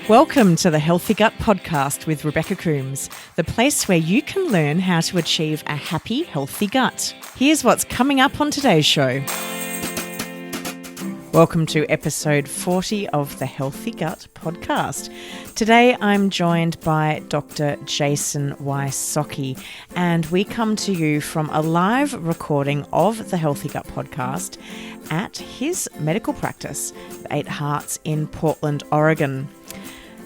Welcome to the Healthy Gut Podcast with Rebecca Coombs, the place where you can learn how to achieve a happy, healthy gut. Here's what's coming up on today's show. Welcome to episode 40 of the Healthy Gut Podcast. Today I'm joined by Dr. Jason Wysocki, and we come to you from a live recording of the Healthy Gut Podcast at his medical practice, the 8 Hearts in Portland, Oregon.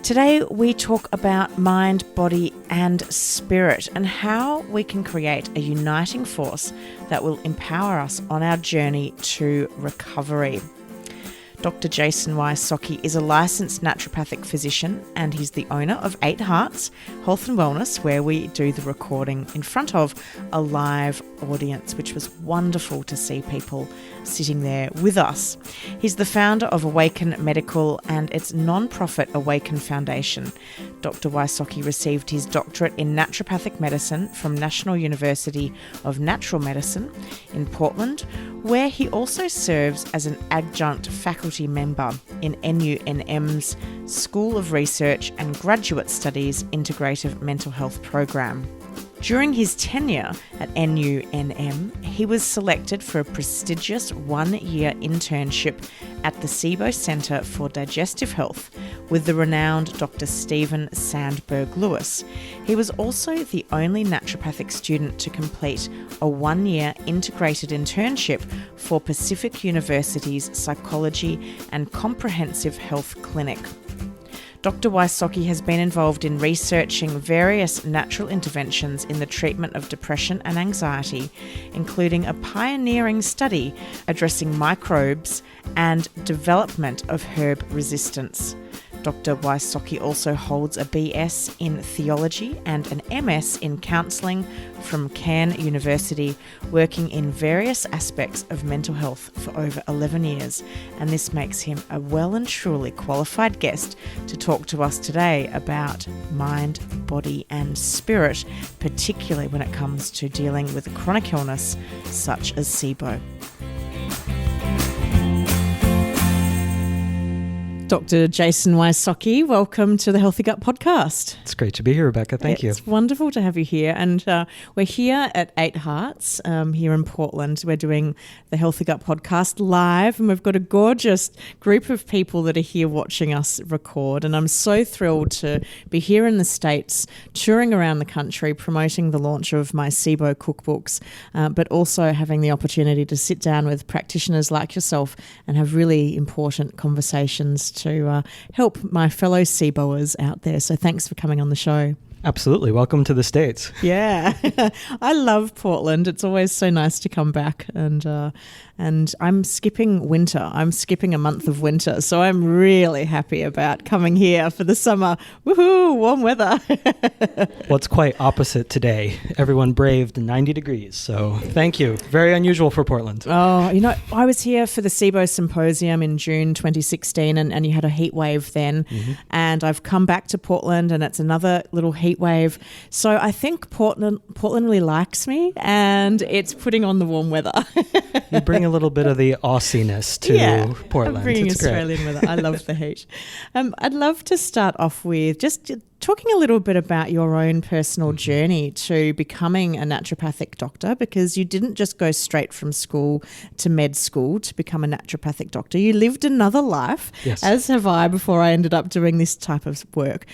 Today we talk about mind, body and spirit and how we can create a uniting force that will empower us on our journey to recovery. Dr. Jason Wysocki is a licensed naturopathic physician and he's the owner of 8 Hearts Health and Wellness, where we do the recording in front of a live audience, which was wonderful to see people sitting there with us. He's the founder of Awaken Medical and its non-profit Awaken Foundation. Dr. Wysocki received his doctorate in naturopathic medicine from National University of Natural Medicine in Portland, where he also serves as an adjunct faculty member in NUNM's School of Research and Graduate Studies Integrative Mental Health Program. During his tenure at NUNM, he was selected for a prestigious 1-year internship at the Sibo Centre for Digestive Health with the renowned Dr. Stephen Sandberg-Lewis. He was also the only naturopathic student to complete a 1-year integrated internship for Pacific University's Psychology and Comprehensive Health Clinic. Dr. Wysocki has been involved in researching various natural interventions in the treatment of depression and anxiety, including a pioneering study addressing microbes and development of herb resistance. Dr. Wysocki also holds a BS in theology and an MS in counselling from Cairn University, working in various aspects of mental health for over 11 years, and this makes him a well and truly qualified guest to talk to us today about mind, body and spirit, particularly when it comes to dealing with a chronic illness such as SIBO. Dr. Jason Wysocki, welcome to the Healthy Gut Podcast. It's great to be here, Rebecca. Thank you. It's wonderful to have you here. And we're here at 8 Hearts here in Portland. We're doing the Healthy Gut Podcast live, and we've got a gorgeous group of people that are here watching us record. And I'm so thrilled to be here in the States, touring around the country, promoting the launch of my Sibo cookbooks, but also having the opportunity to sit down with practitioners like yourself and have really important conversations to help my fellow Siboers out there. So thanks for coming on the show. Absolutely. Welcome to the States. Yeah. I love Portland. It's always so nice to come back. And I'm skipping winter. I'm skipping a month of winter. So I'm really happy about coming here for the summer. Woohoo, warm weather. Well, it's quite opposite today. Everyone braved 90 degrees. So thank you. Very unusual for Portland. Oh, I was here for the Sibo Symposium in June 2016 and you had a heat wave then. Mm-hmm. And I've come back to Portland and it's another little heat wave. So I think Portland really likes me and it's putting on the warm weather. You bring a little bit of the Aussiness to Portland. I'm bringing it's Australian great. weather. I love the heat. I'd love to start off with just talking a little bit about your own personal journey to becoming a naturopathic doctor, because you didn't just go straight from school to med school to become a naturopathic doctor. You lived another life, yes, as have I, before I ended up doing this type of work.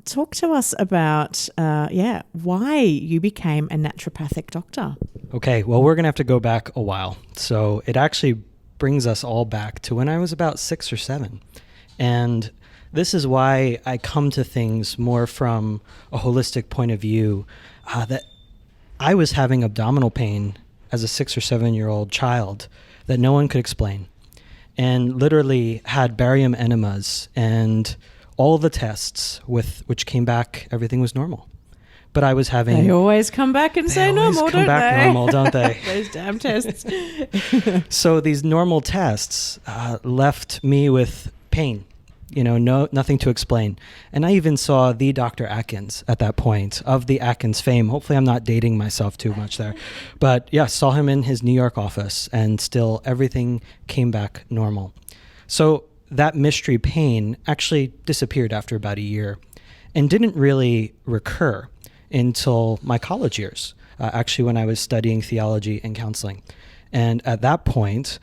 Talk to us about, why you became a naturopathic doctor. Okay, well, we're going to have to go back a while. So it actually brings us all back to when I was about 6 or 7. And this is why I come to things more from a holistic point of view, that I was having abdominal pain as a 6 or 7-year-old child that no one could explain, and literally had barium enemas and all the tests which came back, everything was normal. But I was having... They always come back and say normal, don't they? Normal, don't they? Those damn tests. So these normal tests left me with pain, nothing to explain. And I even saw the Dr. Atkins at that point, of the Atkins fame. Hopefully I'm not dating myself too much there. But yeah, saw him in his New York office and still everything came back normal. So that mystery pain actually disappeared after about a year and didn't really recur until my college years, actually when I was studying theology and counseling. And at that point,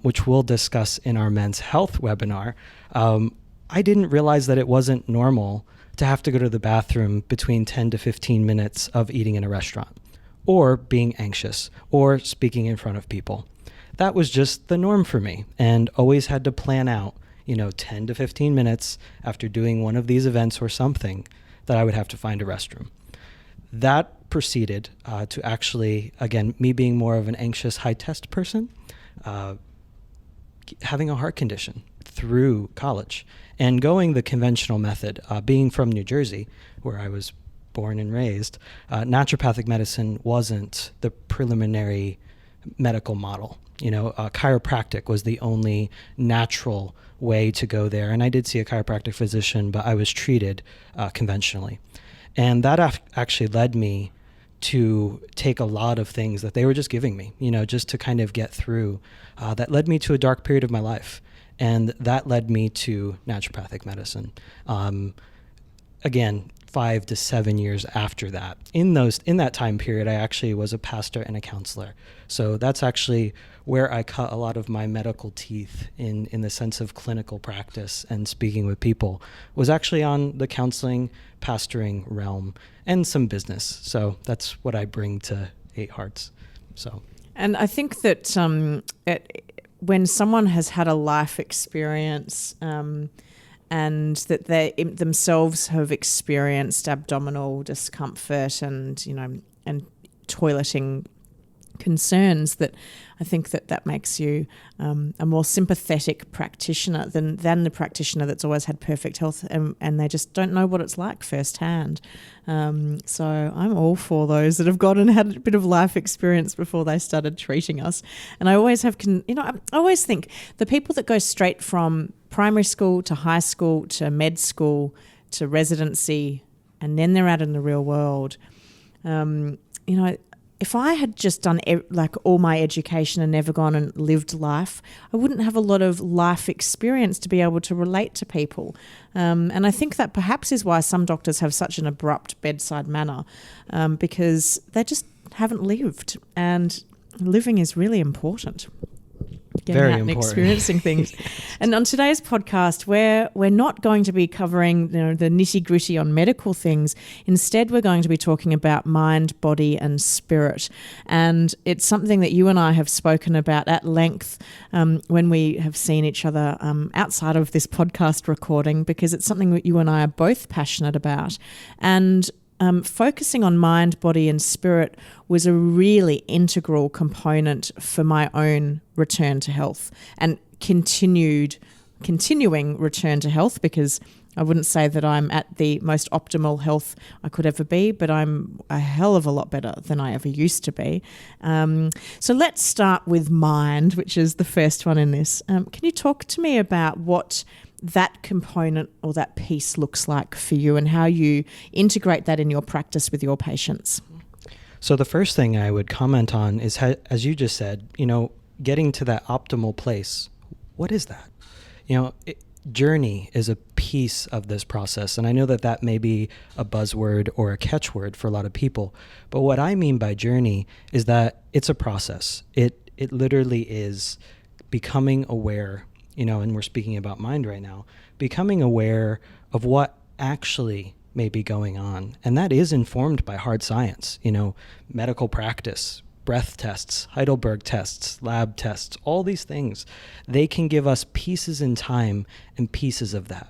which we'll discuss in our men's health webinar, I didn't realize that it wasn't normal to have to go to the bathroom between 10 to 15 minutes of eating in a restaurant, or being anxious, or speaking in front of people. That was just the norm for me, and always had to plan out, 10 to 15 minutes after doing one of these events or something that I would have to find a restroom. That proceeded to actually, again, me being more of an anxious high-test person, having a heart condition through college, and going the conventional method. Being from New Jersey, where I was born and raised, naturopathic medicine wasn't the preliminary medical model. Chiropractic was the only natural way to go there. And I did see a chiropractic physician, but I was treated conventionally. And that actually led me to take a lot of things that they were just giving me, just to kind of get through. That led me to a dark period of my life. And that led me to naturopathic medicine. Again, 5 to 7 years after that. In that time period, I actually was a pastor and a counselor. So that's actually where I cut a lot of my medical teeth in the sense of clinical practice and speaking with people, was actually on the counseling, pastoring realm, and some business. So that's what I bring to Eight Hearts. So, and I think that when someone has had a life experience, and that they themselves have experienced abdominal discomfort and toileting concerns, that I think that makes you a more sympathetic practitioner than the practitioner that's always had perfect health and they just don't know what it's like firsthand. So I'm all for those that have gone and had a bit of life experience before they started treating us. And I always have, I always think the people that go straight from primary school to high school to med school to residency and then they're out in the real world, if I had just done all my education and never gone and lived life, I wouldn't have a lot of life experience to be able to relate to people. And I think that perhaps is why some doctors have such an abrupt bedside manner, because they just haven't lived. And living is really important. Getting Very out and important. experiencing things. And on today's podcast, we're not going to be covering the nitty-gritty on medical things. Instead, we're going to be talking about mind, body, and spirit. And it's something that you and I have spoken about at length when we have seen each other outside of this podcast recording, because it's something that you and I are both passionate about. And focusing on mind, body, and spirit was a really integral component for my own return to health and continuing return to health, because I wouldn't say that I'm at the most optimal health I could ever be, but I'm a hell of a lot better than I ever used to be. So let's start with mind, which is the first one in this. Can you talk to me about what that component or that piece looks like for you and how you integrate that in your practice with your patients? So the first thing I would comment on is, as you just said, getting to that optimal place. What is that? Journey is a piece of this process. And I know that may be a buzzword or a catchword for a lot of people. But what I mean by journey is that it's a process. It literally is becoming aware, and we're speaking about mind right now, becoming aware of what actually may be going on. And that is informed by hard science, medical practice, breath tests, Heidelberg tests, lab tests, all these things. They can give us pieces in time and pieces of that.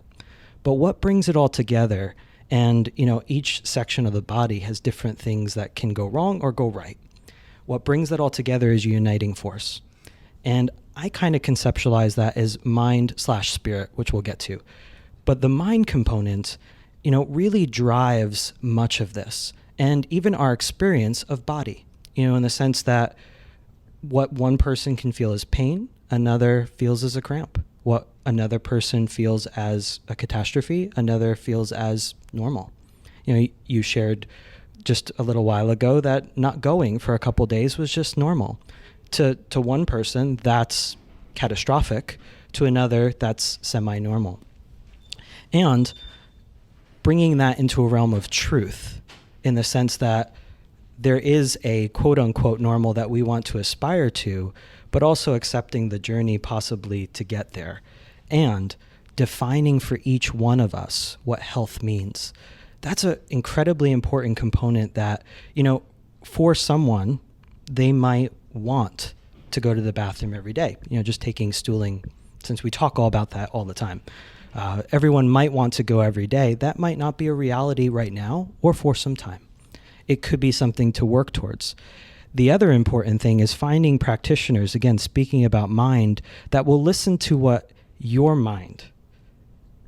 But what brings it all together, and each section of the body has different things that can go wrong or go right. What brings that all together is a uniting force. And I kind of conceptualize that as mind/spirit, which we'll get to. But the mind component, really drives much of this, and even our experience of body, in the sense that what one person can feel as pain, another feels as a cramp. What another person feels as a catastrophe, another feels as normal. You shared just a little while ago that not going for a couple days was just normal. To one person, that's catastrophic. to another that's semi-normal. And bringing that into a realm of truth, in the sense that there is a quote-unquote normal that we want to aspire to, but also accepting the journey possibly to get there, and defining for each one of us what health means. That's an incredibly important component that, for someone, they might want to go to the bathroom every day, just taking stooling, since we talk all about that all the time. Everyone might want to go every day. That might not be a reality right now or for some time. It could be something to work towards. The other important thing is finding practitioners, again, speaking about mind, that will listen to what your mind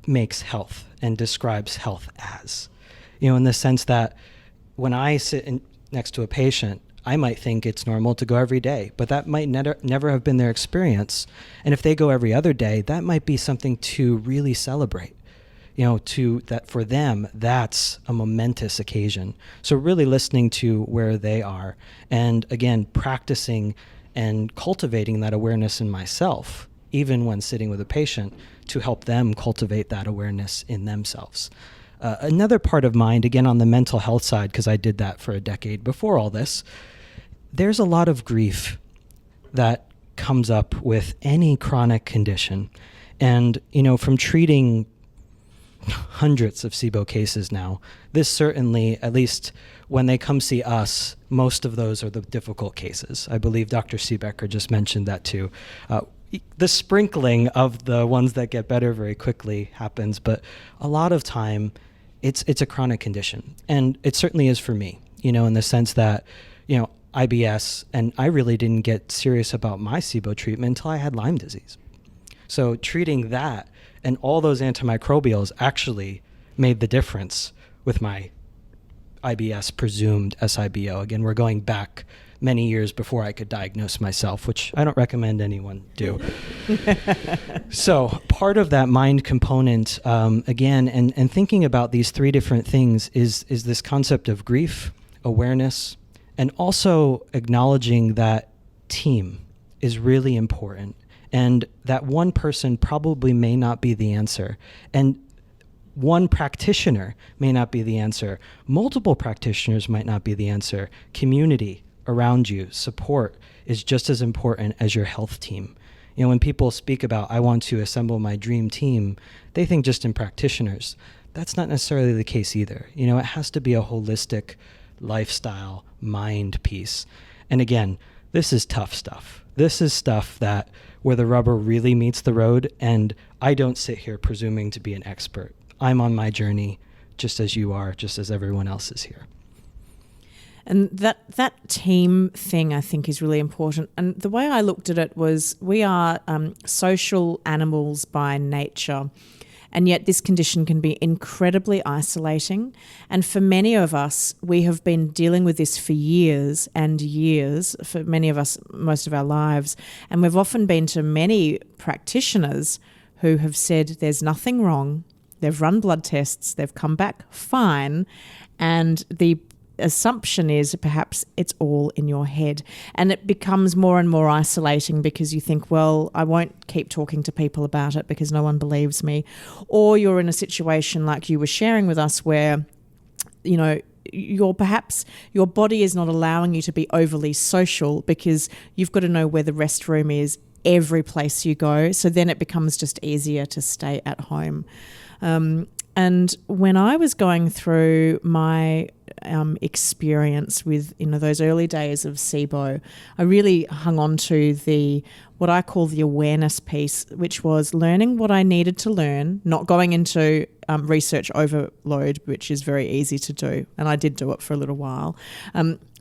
makes health and describes health as. In the sense that when I sit next to a patient, I might think it's normal to go every day, but that might never have been their experience. And if they go every other day, that might be something to really celebrate. That for them, that's a momentous occasion. So really listening to where they are, and again, practicing and cultivating that awareness in myself, even when sitting with a patient, to help them cultivate that awareness in themselves. Another part of mind, again, on the mental health side, because I did that for a decade before all this, there's a lot of grief that comes up with any chronic condition. And, from treating hundreds of Sibo cases now, this certainly, at least when they come see us, most of those are the difficult cases. I believe Dr. Seebecker just mentioned that too. The sprinkling of the ones that get better very quickly happens, but a lot of time it's a chronic condition. And it certainly is for me, in the sense that, IBS, and I really didn't get serious about my Sibo treatment until I had Lyme disease. So treating that and all those antimicrobials actually made the difference with my IBS presumed SIBO. Again, we're going back many years before I could diagnose myself, which I don't recommend anyone do. So part of that mind component, again, and thinking about these three different things is this concept of grief, awareness, and also acknowledging that team is really important, and that one person probably may not be the answer. And one practitioner may not be the answer. Multiple practitioners might not be the answer. Community around you, support, is just as important as your health team. When people speak about, I want to assemble my dream team, they think just in practitioners. That's not necessarily the case either. It has to be a holistic lifestyle mind piece. And again, this is tough stuff. This is stuff that where the rubber really meets the road, and I don't sit here presuming to be an expert. I'm on my journey just as you are, just as everyone else is here. And that team thing, I think, is really important. And the way I looked at it was, we are social animals by nature, and yet this condition can be incredibly isolating. And for many of us, we have been dealing with this for years and years, for many of us, most of our lives. And we've often been to many practitioners who have said there's nothing wrong. They've run blood tests, they've come back fine, and the assumption is perhaps it's all in your head. And it becomes more and more isolating because you think, well, I won't keep talking to people about it because no one believes me. Or you're in a situation like you were sharing with us where, your body is not allowing you to be overly social because you've got to know where the restroom is every place you go. So then it becomes just easier to stay at home. And when I was going through my experience with those early days of Sibo, I really hung on to what I call the awareness piece, which was learning what I needed to learn, not going into research overload, which is very easy to do, and I did do it for a little while.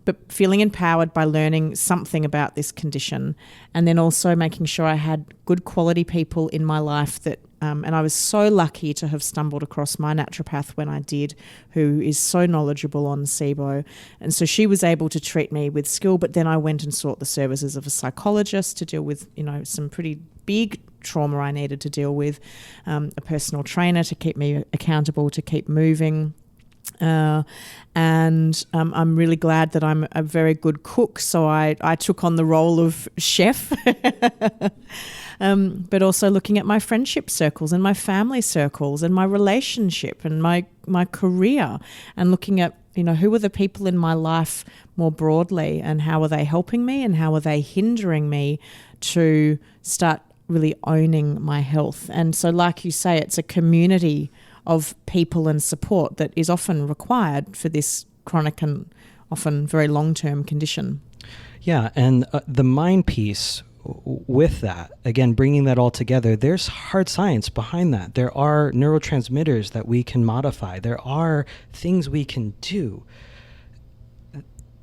But feeling empowered by learning something about this condition, and then also making sure I had good quality people in my life that, and I was so lucky to have stumbled across my naturopath when I did, who is so knowledgeable on Sibo. And so she was able to treat me with skill, but then I went and sought the services of a psychologist to deal with, some pretty big trauma I needed to deal with, a personal trainer to keep me accountable, to keep moving. And I'm really glad that I'm a very good cook, so I took on the role of chef. but also looking at my friendship circles and my family circles and my relationship and my career, and looking at, who are the people in my life more broadly, and how are they helping me and how are they hindering me to start really owning my health. And so, like you say, it's a community of people and support that is often required for this chronic and often very long-term condition. Yeah, and the mind piece with that, again, bringing that all together, there's hard science behind that. There are neurotransmitters that we can modify. There are things we can do.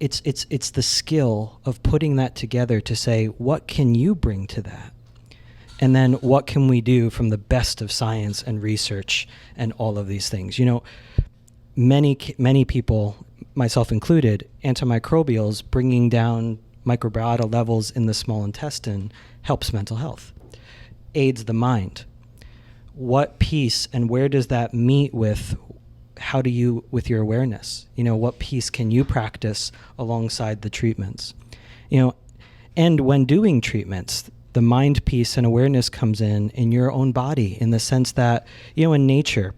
It's the skill of putting that together to say, what can you bring to that? And then what can we do from the best of science and research and all of these things? Many people, myself included, antimicrobials, bringing down microbiota levels in the small intestine helps mental health, aids the mind. What piece and where does that meet with how do you, with your awareness, what piece can you practice alongside the treatments? And when doing treatments, the mind piece and awareness comes in your own body, in the sense that, in nature,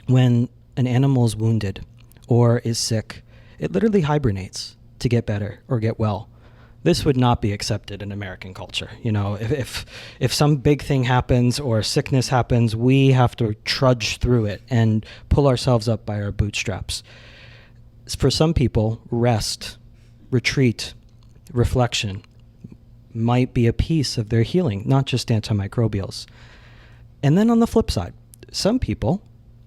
when an animal is wounded or is sick, it literally hibernates to get better or get well. This would not be accepted in American culture. If some big thing happens or sickness happens, we have to trudge through it and pull ourselves up by our bootstraps. For some people, rest, retreat, reflection might be a piece of their healing, not just antimicrobials. And then on the flip side, some people,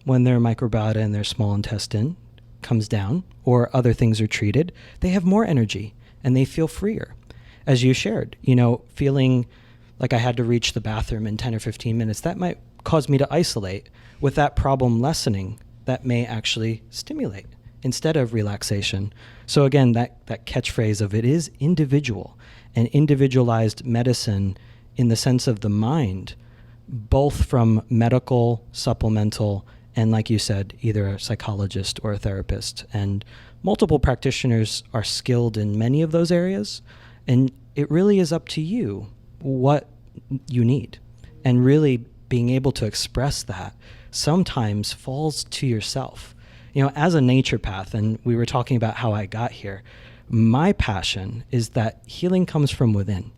when their microbiota in their small intestine comes down or other things are treated, they have more energy and they feel freer. As you shared, feeling like I had to reach the bathroom in 10 or 15 minutes, that might cause me to isolate. With that problem lessening, that may actually stimulate instead of relaxation. So again, that catchphrase of it is individual and individualized medicine in the sense of the mind, both from medical, supplemental, and like you said, either a psychologist or a therapist. And multiple practitioners are skilled in many of those areas. And it really is up to you what you need. And really being able to express that sometimes falls to yourself. As a naturopath, and we were talking about how I got here, my passion is that healing comes from within.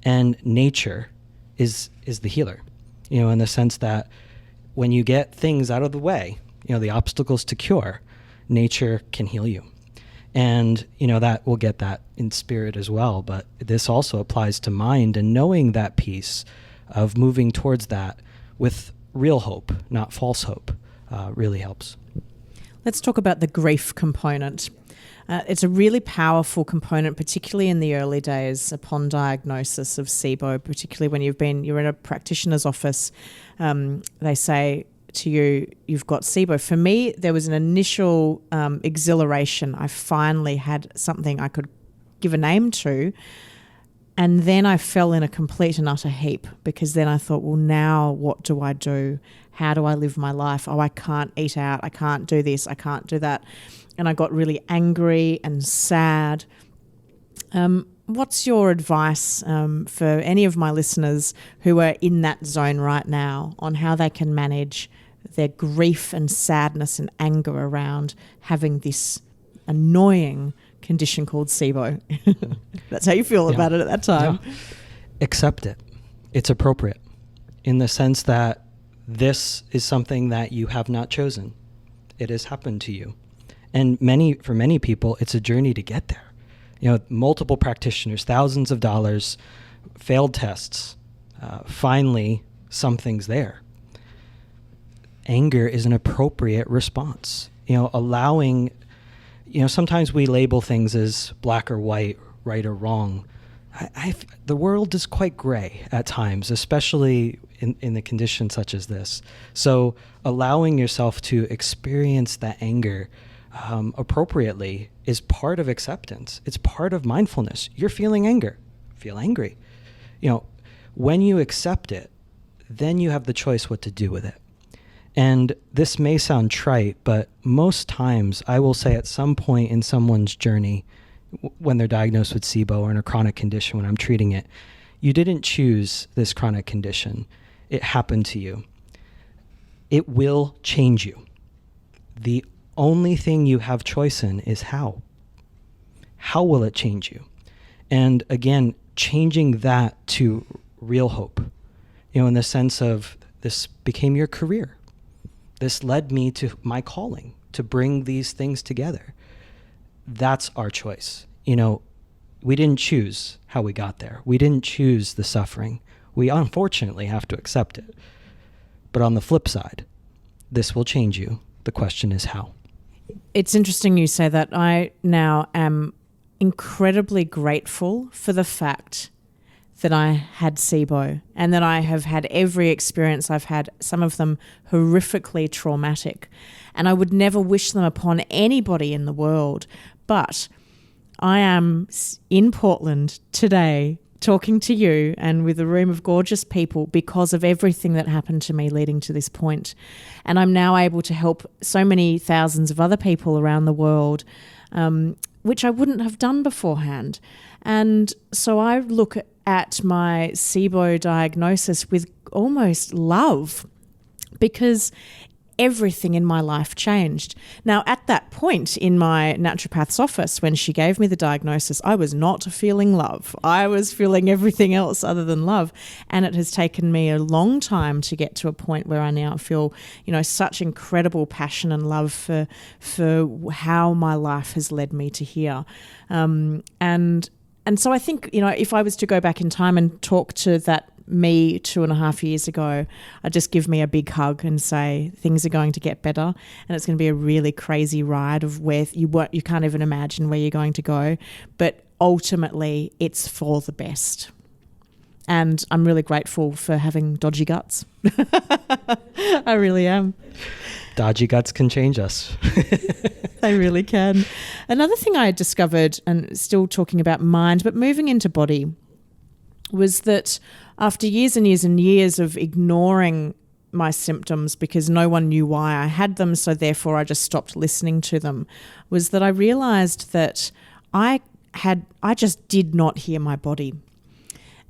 And nature is the healer, in the sense that when you get things out of the way, the obstacles to cure, nature can heal you. And, that we'll get that in spirit as well. But this also applies to mind, and knowing that piece of moving towards that with real hope, not false hope, really helps. Let's talk about the grief component. It's a really powerful component, particularly in the early days upon diagnosis of SIBO, particularly when you're in a practitioner's office. They say to you, you've got SIBO. For me, there was an initial exhilaration. I finally had something I could give a name to. And then I fell in a complete and utter heap, because then I thought, well, now what do I do? How do I live my life? Oh, I can't eat out. I can't do this. I can't do that. And I got really angry and sad. What's your advice for any of my listeners who are in that zone right now on how they can manage their grief and sadness and anger around having this annoying condition called SIBO? That's how you feel about it at that time. Yeah. Accept it. It's appropriate in the sense that this is something that you have not chosen. It has happened to you. And for many people, it's a journey to get there. Multiple practitioners, thousands of dollars, failed tests. Finally, something's there. Anger is an appropriate response. Allowing, sometimes we label things as black or white, right or wrong. The world is quite gray at times, especially in a condition such as this. So allowing yourself to experience that anger appropriately is part of acceptance. It's part of mindfulness. You're feeling anger. Feel angry. When you accept it, then you have the choice what to do with it. And this may sound trite, but most times I will say at some point in someone's journey, when they're diagnosed with SIBO or in a chronic condition, when I'm treating it, You didn't choose this chronic condition. It happened to you. It will change you. The only thing you have choice in is how. How will it change you? And again, changing that to real hope, in the sense of this became your career. This led me to my calling, to bring these things together. That's our choice. We didn't choose how we got there. We didn't choose the suffering. We unfortunately have to accept it. But on the flip side, this will change you. The question is how. It's interesting you say that. I now am incredibly grateful for the fact that I had SIBO and that I have had every experience I've had, some of them horrifically traumatic. And I would never wish them upon anybody in the world. But I am in Portland today talking to you and with a room of gorgeous people because of everything that happened to me leading to this point. And I'm now able to help so many thousands of other people around the world, which I wouldn't have done beforehand. And so I look at my SIBO diagnosis with almost love, because everything in my life changed. Now, at that point in my naturopath's office, when she gave me the diagnosis, I was not feeling love. I was feeling everything else other than love. And it has taken me a long time to get to a point where I now feel, such incredible passion and love for how my life has led me to here. And so I think, if I was to go back in time and talk to that me 2.5 years ago, I'd just give me a big hug and say things are going to get better, and it's going to be a really crazy ride of where you can't even imagine where you're going to go, but ultimately it's for the best. And I'm really grateful for having dodgy guts. I really am. Dodgy guts can change us. They really can. Another thing I discovered, and still talking about mind, but moving into body, was that after years and years and years of ignoring my symptoms because no one knew why I had them, so therefore I just stopped listening to them, was that I realized that I just did not hear my body.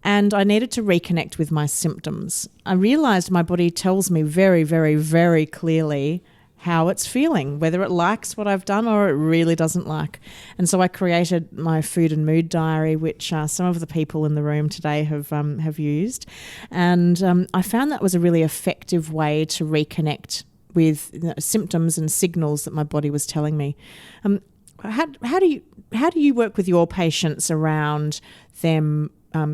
And I needed to reconnect with my symptoms. I realized my body tells me very, very, very clearly how it's feeling, whether it likes what I've done or it really doesn't like. And so I created my food and mood diary, which some of the people in the room today have used. And I found that was a really effective way to reconnect with symptoms and signals that my body was telling me. How do you work with your patients around them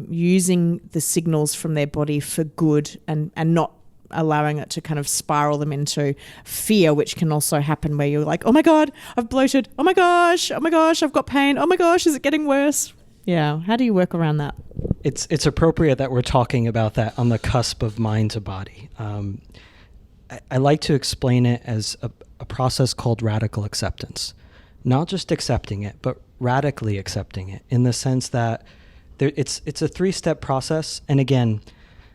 using the signals from their body for good and not allowing it to kind of spiral them into fear, which can also happen where you're like, oh my God, I've bloated. Oh my gosh, I've got pain. Oh my gosh, is it getting worse? Yeah. How do you work around that? It's appropriate that we're talking about that on the cusp of mind to body. I like to explain it as a process called radical acceptance. Not just accepting it, but radically accepting it, in the sense that it's a 3-step process. And again,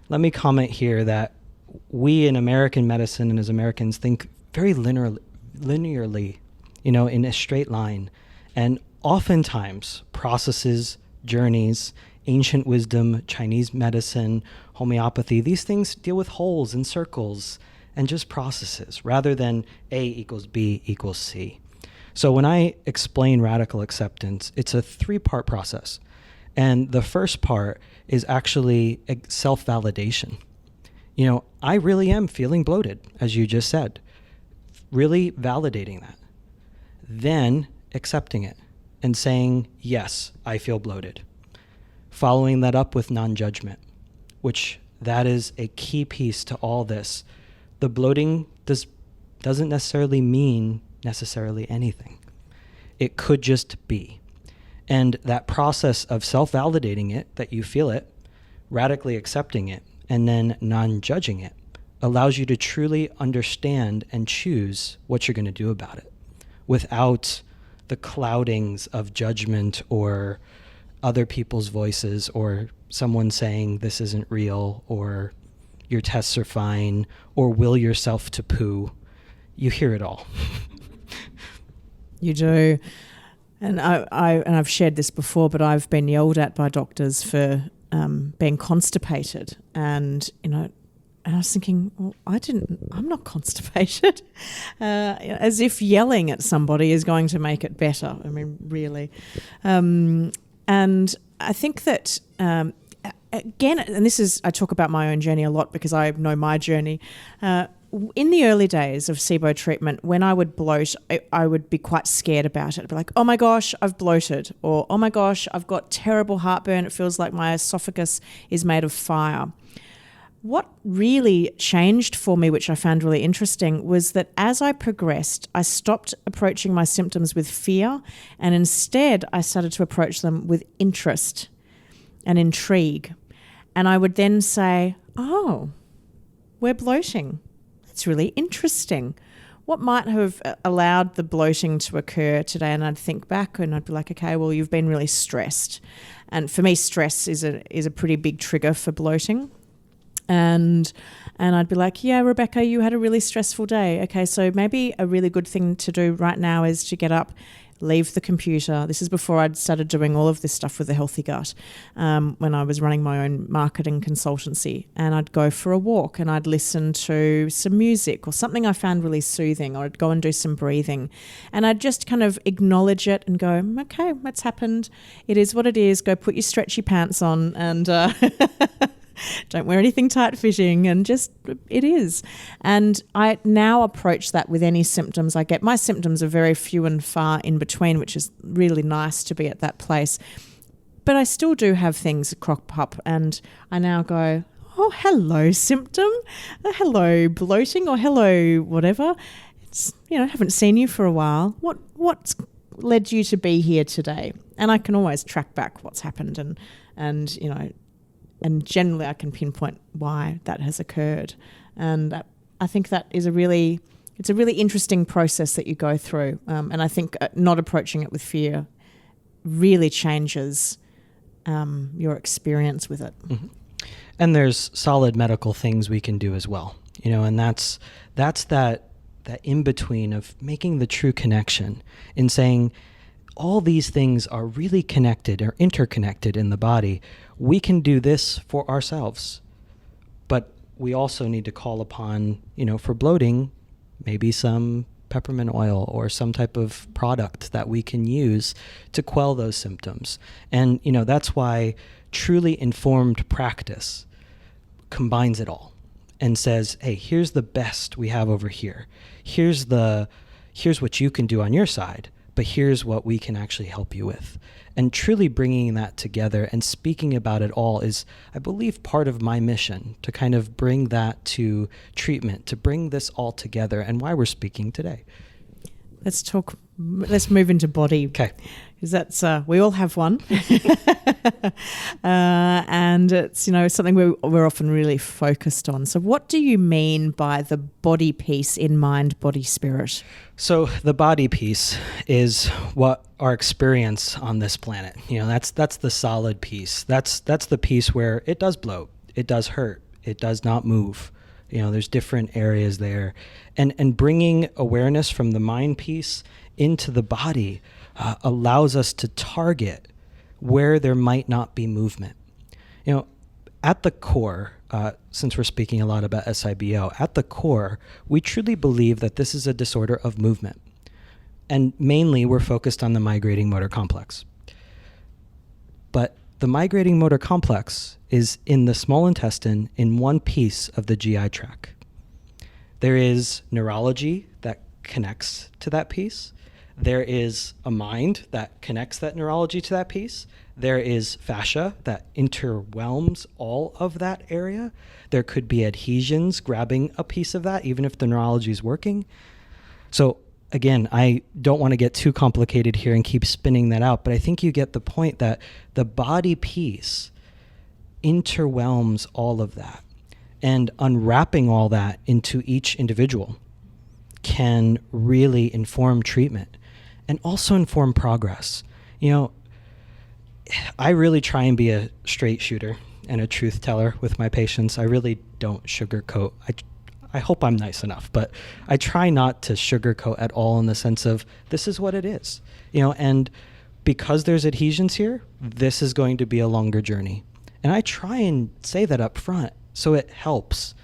let me comment here that we in American medicine and as Americans think very linearly, in a straight line. And oftentimes processes, journeys, ancient wisdom, Chinese medicine, homeopathy, these things deal with holes and circles and just processes rather than A equals B equals C. So when I explain radical acceptance, it's a 3-part process. And the first part is actually self-validation. I really am feeling bloated, as you just said. Really validating that. Then accepting it and saying, yes, I feel bloated. Following that up with non-judgment, which that is a key piece to all this. The bloating doesn't necessarily mean necessarily anything. It could just be. And that process of self-validating it, that you feel it, radically accepting it, and then non-judging it allows you to truly understand and choose what you're going to do about it without the cloudings of judgment or other people's voices or someone saying this isn't real or your tests are fine or will yourself to poo. You hear it all. You do. And I've shared this before, but I've been yelled at by doctors for being constipated, and and I was thinking, well, I'm not constipated. As if yelling at somebody is going to make it better. I mean, really. And I think that, again, and I talk about my own journey a lot because I know my journey. In the early days of Sibo treatment, when I would bloat, I would be quite scared about it. I'd be like, oh my gosh, I've bloated. Or, oh my gosh, I've got terrible heartburn. It feels like my esophagus is made of fire. What really changed for me, which I found really interesting, was that as I progressed, I stopped approaching my symptoms with fear, and instead I started to approach them with interest and intrigue. And I would then say, oh, we're bloating. That's really interesting. What might have allowed the bloating to occur today? And I'd think back and I'd be like, okay, well, you've been really stressed. And for me, stress is a pretty big trigger for bloating. And I'd be like, yeah, Rebecca, you had a really stressful day. Okay, so maybe a really good thing to do right now is to get up, leave the computer. This is before I'd started doing all of this stuff with the Healthy Gut, when I was running my own marketing consultancy. And I'd go for a walk and I'd listen to some music or something I found really soothing, or I'd go and do some breathing. And I'd just kind of acknowledge it and go, okay, what's happened? It is what it is. Go put your stretchy pants on and... don't wear anything tight-fitting, and just, it is. And I now approach that with any symptoms I get. My symptoms are very few and far in between, which is really nice to be at that place. But I still do have things crop up, and I now go, oh, hello, symptom. Hello, bloating, or hello, whatever. It's, I haven't seen you for a while. What's led you to be here today? And I can always track back what's happened, and generally I can pinpoint why that has occurred. And I think that is it's a really interesting process that you go through. And I think not approaching it with fear really changes your experience with it. Mm-hmm. And there's solid medical things we can do as well, and that's that in-between of making the true connection in saying, all these things are really connected or interconnected in the body. We can do this for ourselves, but we also need to call upon, for bloating, maybe some peppermint oil or some type of product that we can use to quell those symptoms. And, that's why truly informed practice combines it all and says, hey, here's the best we have over here. Here's what you can do on your side, but here's what we can actually help you with. And truly bringing that together and speaking about it all is, I believe, part of my mission to kind of bring that to treatment, to bring this all together, and why we're speaking today. Let's move into body. Okay. Because that's, we all have one. And it's, something we're often really focused on. So what do you mean by the body piece in mind, body, spirit? So the body piece is what our experience on this planet, that's the solid piece. That's the piece where it does bloat, it does hurt, it does not move. There's different areas there. And bringing awareness from the mind piece into the body allows us to target where there might not be movement. At the core, since we're speaking a lot about SIBO, at the core, we truly believe that this is a disorder of movement. And mainly we're focused on the migrating motor complex. But the migrating motor complex is in the small intestine in one piece of the GI tract. There is neurology that connects to that piece. There is a mind that connects that neurology to that piece. There is fascia that interwhelms all of that area. There could be adhesions grabbing a piece of that, even if the neurology is working. So again, I don't want to get too complicated here and keep spinning that out, but I think you get the point that the body piece interwhelms all of that, and unwrapping all that into each individual can really inform treatment and also inform progress. I really try and be a straight shooter and a truth teller with my patients. I really don't sugarcoat. I hope I'm nice enough, but I try not to sugarcoat at all in the sense of this is what it is, and because there's adhesions here, this is going to be a longer journey. And I try and say that up front so it helps.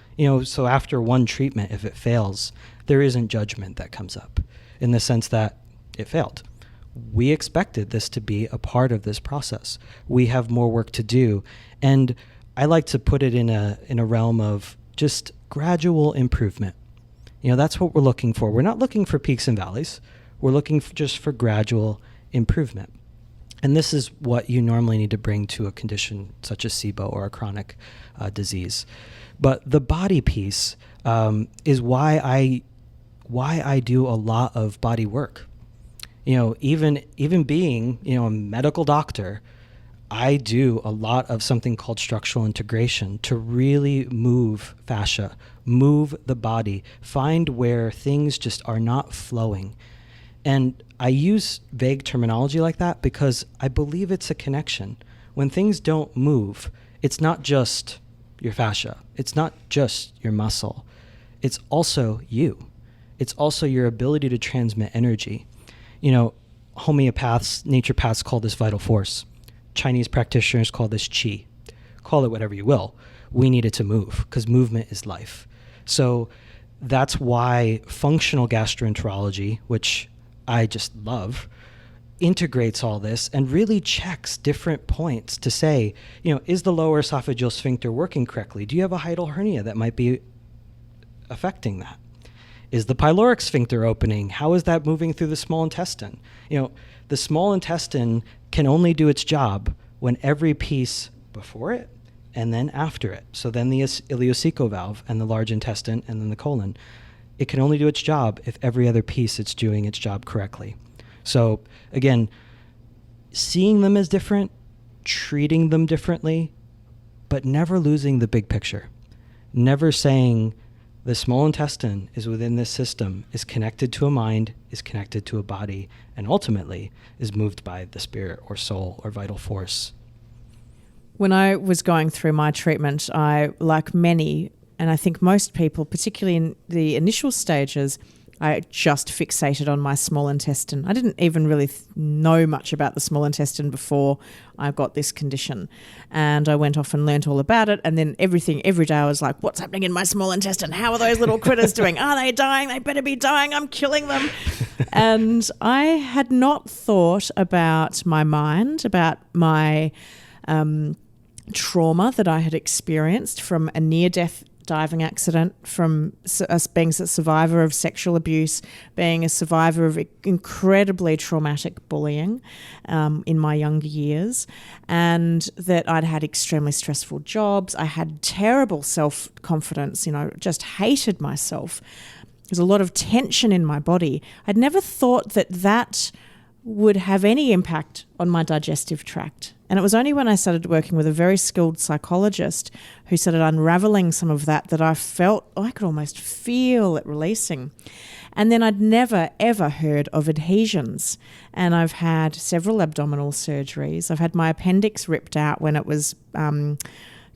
So after one treatment, if it fails, there isn't judgment that comes up in the sense that it failed. We expected this to be a part of this process. We have more work to do. And I like to put it in a realm of just gradual improvement. That's what we're looking for. We're not looking for peaks and valleys. We're looking just for gradual improvement. And this is what you normally need to bring to a condition such as SIBO or a chronic disease. But the body piece is why I do a lot of body work. Even being, a medical doctor, I do a lot of something called structural integration to really move fascia, move the body, find where things just are not flowing. And I use vague terminology like that because I believe it's a connection. When things don't move, it's not just your fascia. It's not just your muscle. It's also you. It's also your ability to transmit energy. Homeopaths, naturopaths call this vital force. Chinese practitioners call this qi. Call it whatever you will. We need it to move because movement is life. So that's why functional gastroenterology, which I just love, integrates all this and really checks different points to say, is the lower esophageal sphincter working correctly? Do you have a hiatal hernia that might be affecting that? Is the pyloric sphincter opening? How is that moving through the small intestine? The small intestine can only do its job when every piece before it and then after it. So then the ileocecal valve and the large intestine and then the colon. It can only do its job if every other piece it's doing its job correctly. So again, seeing them as different, treating them differently, but never losing the big picture. Never saying the small intestine is within this system, is connected to a mind, is connected to a body, and ultimately is moved by the spirit or soul or vital force. When I was going through my treatment, I, like many, and I think most people, particularly in the initial stages, I just fixated on my small intestine. I didn't even really know much about the small intestine before I got this condition. And I went off and learnt all about it. And then every day I was like, what's happening in my small intestine? How are those little critters doing? Are they dying? They better be dying. I'm killing them. And I had not thought about my mind, about my trauma that I had experienced from a near-death diving accident, from us being a survivor of sexual abuse, being a survivor of incredibly traumatic bullying in my younger years, and that I'd had extremely stressful jobs. I had terrible self-confidence, just hated myself. There's a lot of tension in my body. I'd never thought that would have any impact on my digestive tract. And it was only when I started working with a very skilled psychologist who started unraveling some of that I felt I could almost feel it releasing. And then I'd never, ever heard of adhesions. And I've had several abdominal surgeries. I've had my appendix ripped out when it was kind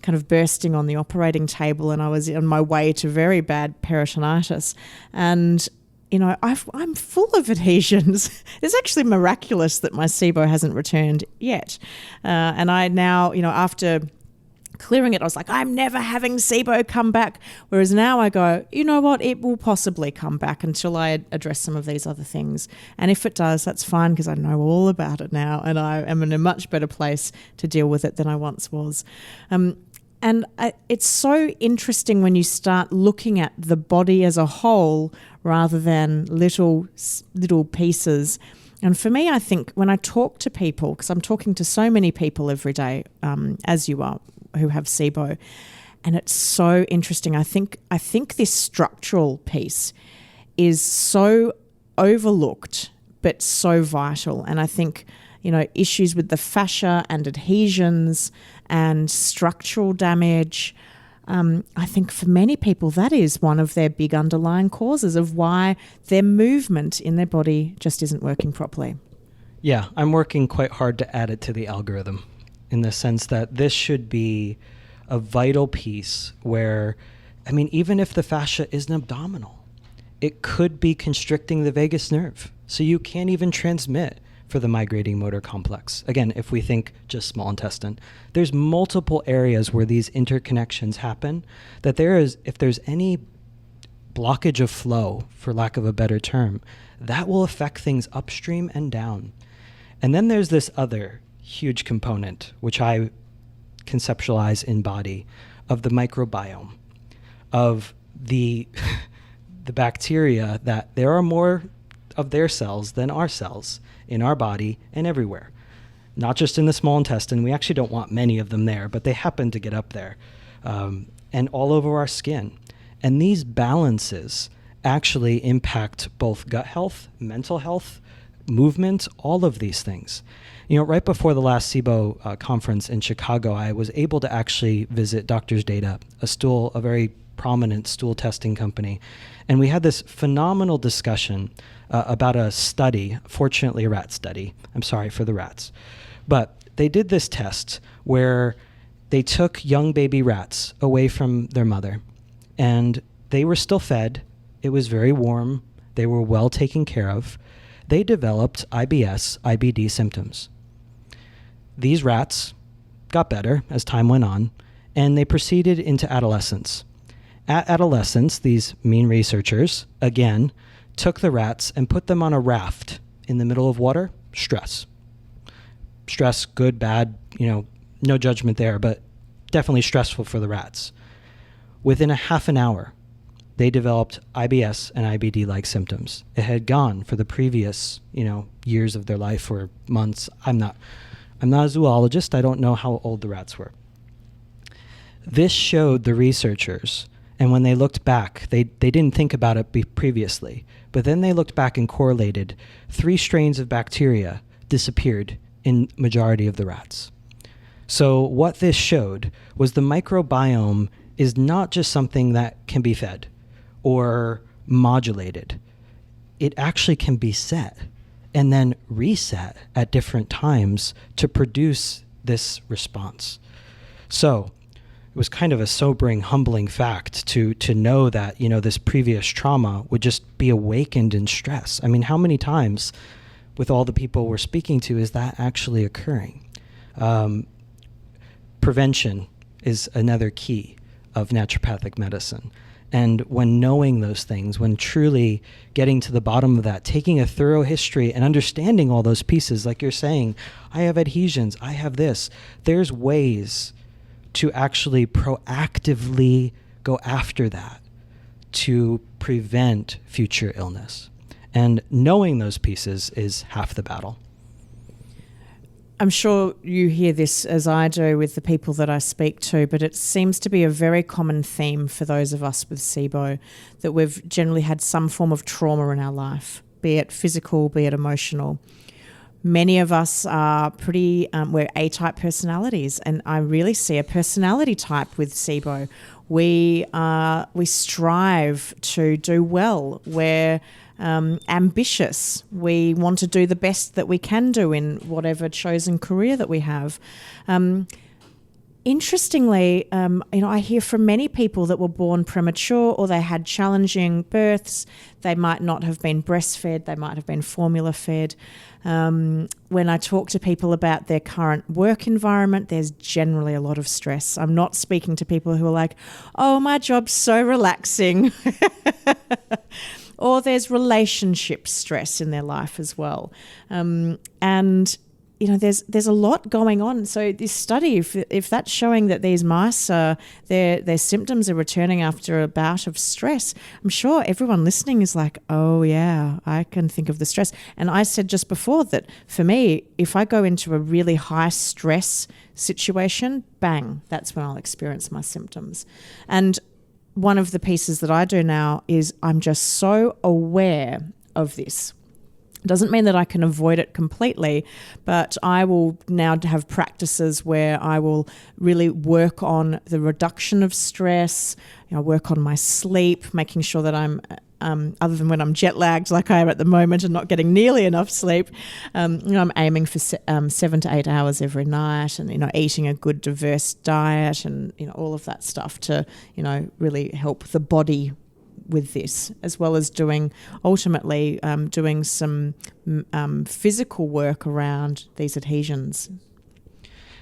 of bursting on the operating table, and I was on my way to very bad peritonitis. And I'm full of adhesions. It's actually miraculous that my SIBO hasn't returned yet. And I now, after clearing it, I was like, I'm never having SIBO come back. Whereas now I go, you know what, it will possibly come back until I address some of these other things. And if it does, that's fine because I know all about it now and I am in a much better place to deal with it than I once was. It's so interesting when you start looking at the body as a whole rather than little pieces. And for me, I think when I talk to people, because I'm talking to so many people every day, as you are, who have SIBO, and it's so interesting. I think this structural piece is so overlooked, but so vital. And I think, issues with the fascia and adhesions and structural damage, I think for many people that is one of their big underlying causes of why their movement in their body just isn't working properly. Yeah, I'm working quite hard to add it to the algorithm in the sense that this should be a vital piece where, even if the fascia isn't abdominal, it could be constricting the vagus nerve. So you can't even transmit for the migrating motor complex. Again, if we think just small intestine, there's multiple areas where these interconnections happen, that if there's any blockage of flow, for lack of a better term, that will affect things upstream and down. And then there's this other huge component, which I conceptualize in body, of the microbiome, of the the bacteria, that there are more of their cells than our cells in our body and everywhere. Not just in the small intestine. We actually don't want many of them there, but they happen to get up there, and all over our skin. And these balances actually impact both gut health, mental health, movement, all of these things. Right before the last Sibo conference in Chicago, I was able to actually visit Doctor's Data, a very prominent stool testing company. And we had this phenomenal discussion about a study, fortunately a rat study. I'm sorry for the rats. But they did this test where they took young baby rats away from their mother, and they were still fed. It was very warm. They were well taken care of. They developed IBS, IBD symptoms. These rats got better as time went on, and they proceeded into adolescence. At adolescence, these mean researchers, again, took the rats and put them on a raft in the middle of water. Stress, good, bad, no judgment there, but definitely stressful for the rats. Within a half an hour, they developed IBS and IBD-like symptoms. It had gone for the previous, years of their life or months. I'm not a zoologist. I don't know how old the rats were. This showed the researchers, and when they looked back, they didn't think about it previously, but then they looked back and correlated 3 strains of bacteria disappeared in majority of the rats. So what this showed was the microbiome is not just something that can be fed or modulated. It actually can be set and then reset at different times to produce this response. So it was kind of a sobering, humbling fact to know that, this previous trauma would just be awakened in stress. I mean, how many times with all the people we're speaking to is that actually occurring? Prevention is another key of naturopathic medicine. And when knowing those things, when truly getting to the bottom of that, taking a thorough history and understanding all those pieces, like you're saying, I have adhesions, I have this, there's ways to actually proactively go after that to prevent future illness. And knowing those pieces is half the battle. I'm sure you hear this as I do with the people that I speak to, but it seems to be a very common theme for those of us with SIBO that we've generally had some form of trauma in our life, be it physical, be it emotional. Many of us are we're A-type personalities, and I really see a personality type with SIBO. We strive to do well. We're ambitious. We want to do the best that we can do in whatever chosen career that we have. Interestingly, I hear from many people that were born premature or they had challenging births. They might not have been breastfed. They might have been formula fed. When I talk to people about their current work environment, there's generally a lot of stress. I'm not speaking to people who are like, oh, my job's so relaxing. Or there's relationship stress in their life as well. And there's a lot going on. So this study, if that's showing that these mice their symptoms are returning after a bout of stress, I'm sure everyone listening is like, oh yeah, I can think of the stress. And I said just before that for me, if I go into a really high stress situation, bang, that's when I'll experience my symptoms. And one of the pieces that I do now is I'm just so aware of this. Doesn't mean that I can avoid it completely, but I will now have practices where I will really work on the reduction of stress, work on my sleep, making sure that I'm, other than when I'm jet lagged like I am at the moment and not getting nearly enough sleep, I'm aiming for 7 to 8 hours every night and, eating a good diverse diet and, all of that stuff to, really help the body with this, as well as ultimately doing some physical work around these adhesions?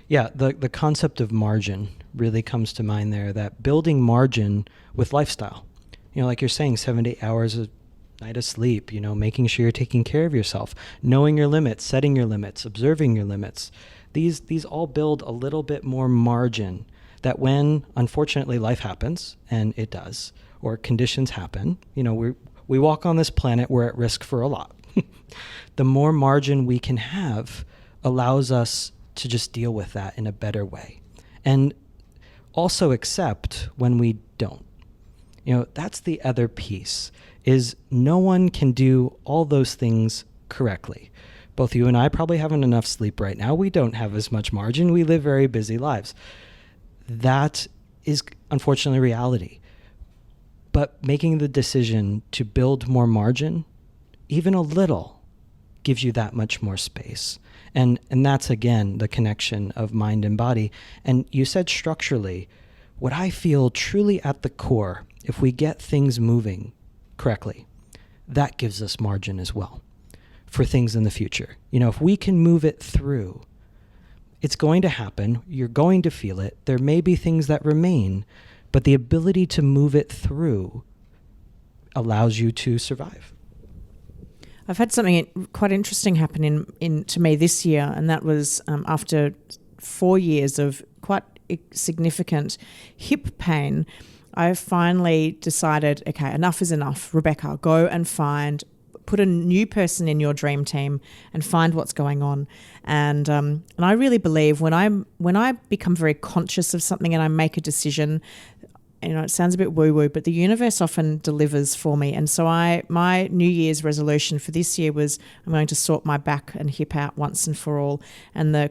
Yeah, the concept of margin really comes to mind there, that building margin with lifestyle. Like you're saying, 7 to 8 hours a night of sleep, making sure you're taking care of yourself, knowing your limits, setting your limits, observing your limits. These all build a little bit more margin that when, unfortunately, life happens, and it does, or conditions happen, we walk on this planet, we're at risk for a lot. The more margin we can have allows us to just deal with that in a better way. And also accept when we don't. That's the other piece, is no one can do all those things correctly. Both you and I probably haven't enough sleep right now. We don't have as much margin. We live very busy lives. That is unfortunately reality. But making the decision to build more margin, even a little, gives you that much more space. And that's, again, the connection of mind and body. And you said structurally, what I feel truly at the core, if we get things moving correctly, that gives us margin as well for things in the future. If we can move it through, it's going to happen. You're going to feel it. There may be things that remain, but the ability to move it through allows you to survive. I've had something quite interesting happen to me this year, and that was after 4 years of quite significant hip pain. I finally decided, okay, enough is enough. Rebecca, go and put a new person in your dream team and find what's going on. And I really believe when I become very conscious of something and I make a decision, it sounds a bit woo-woo, but the universe often delivers for me. And so my New Year's resolution for this year was I'm going to sort my back and hip out once and for all. And the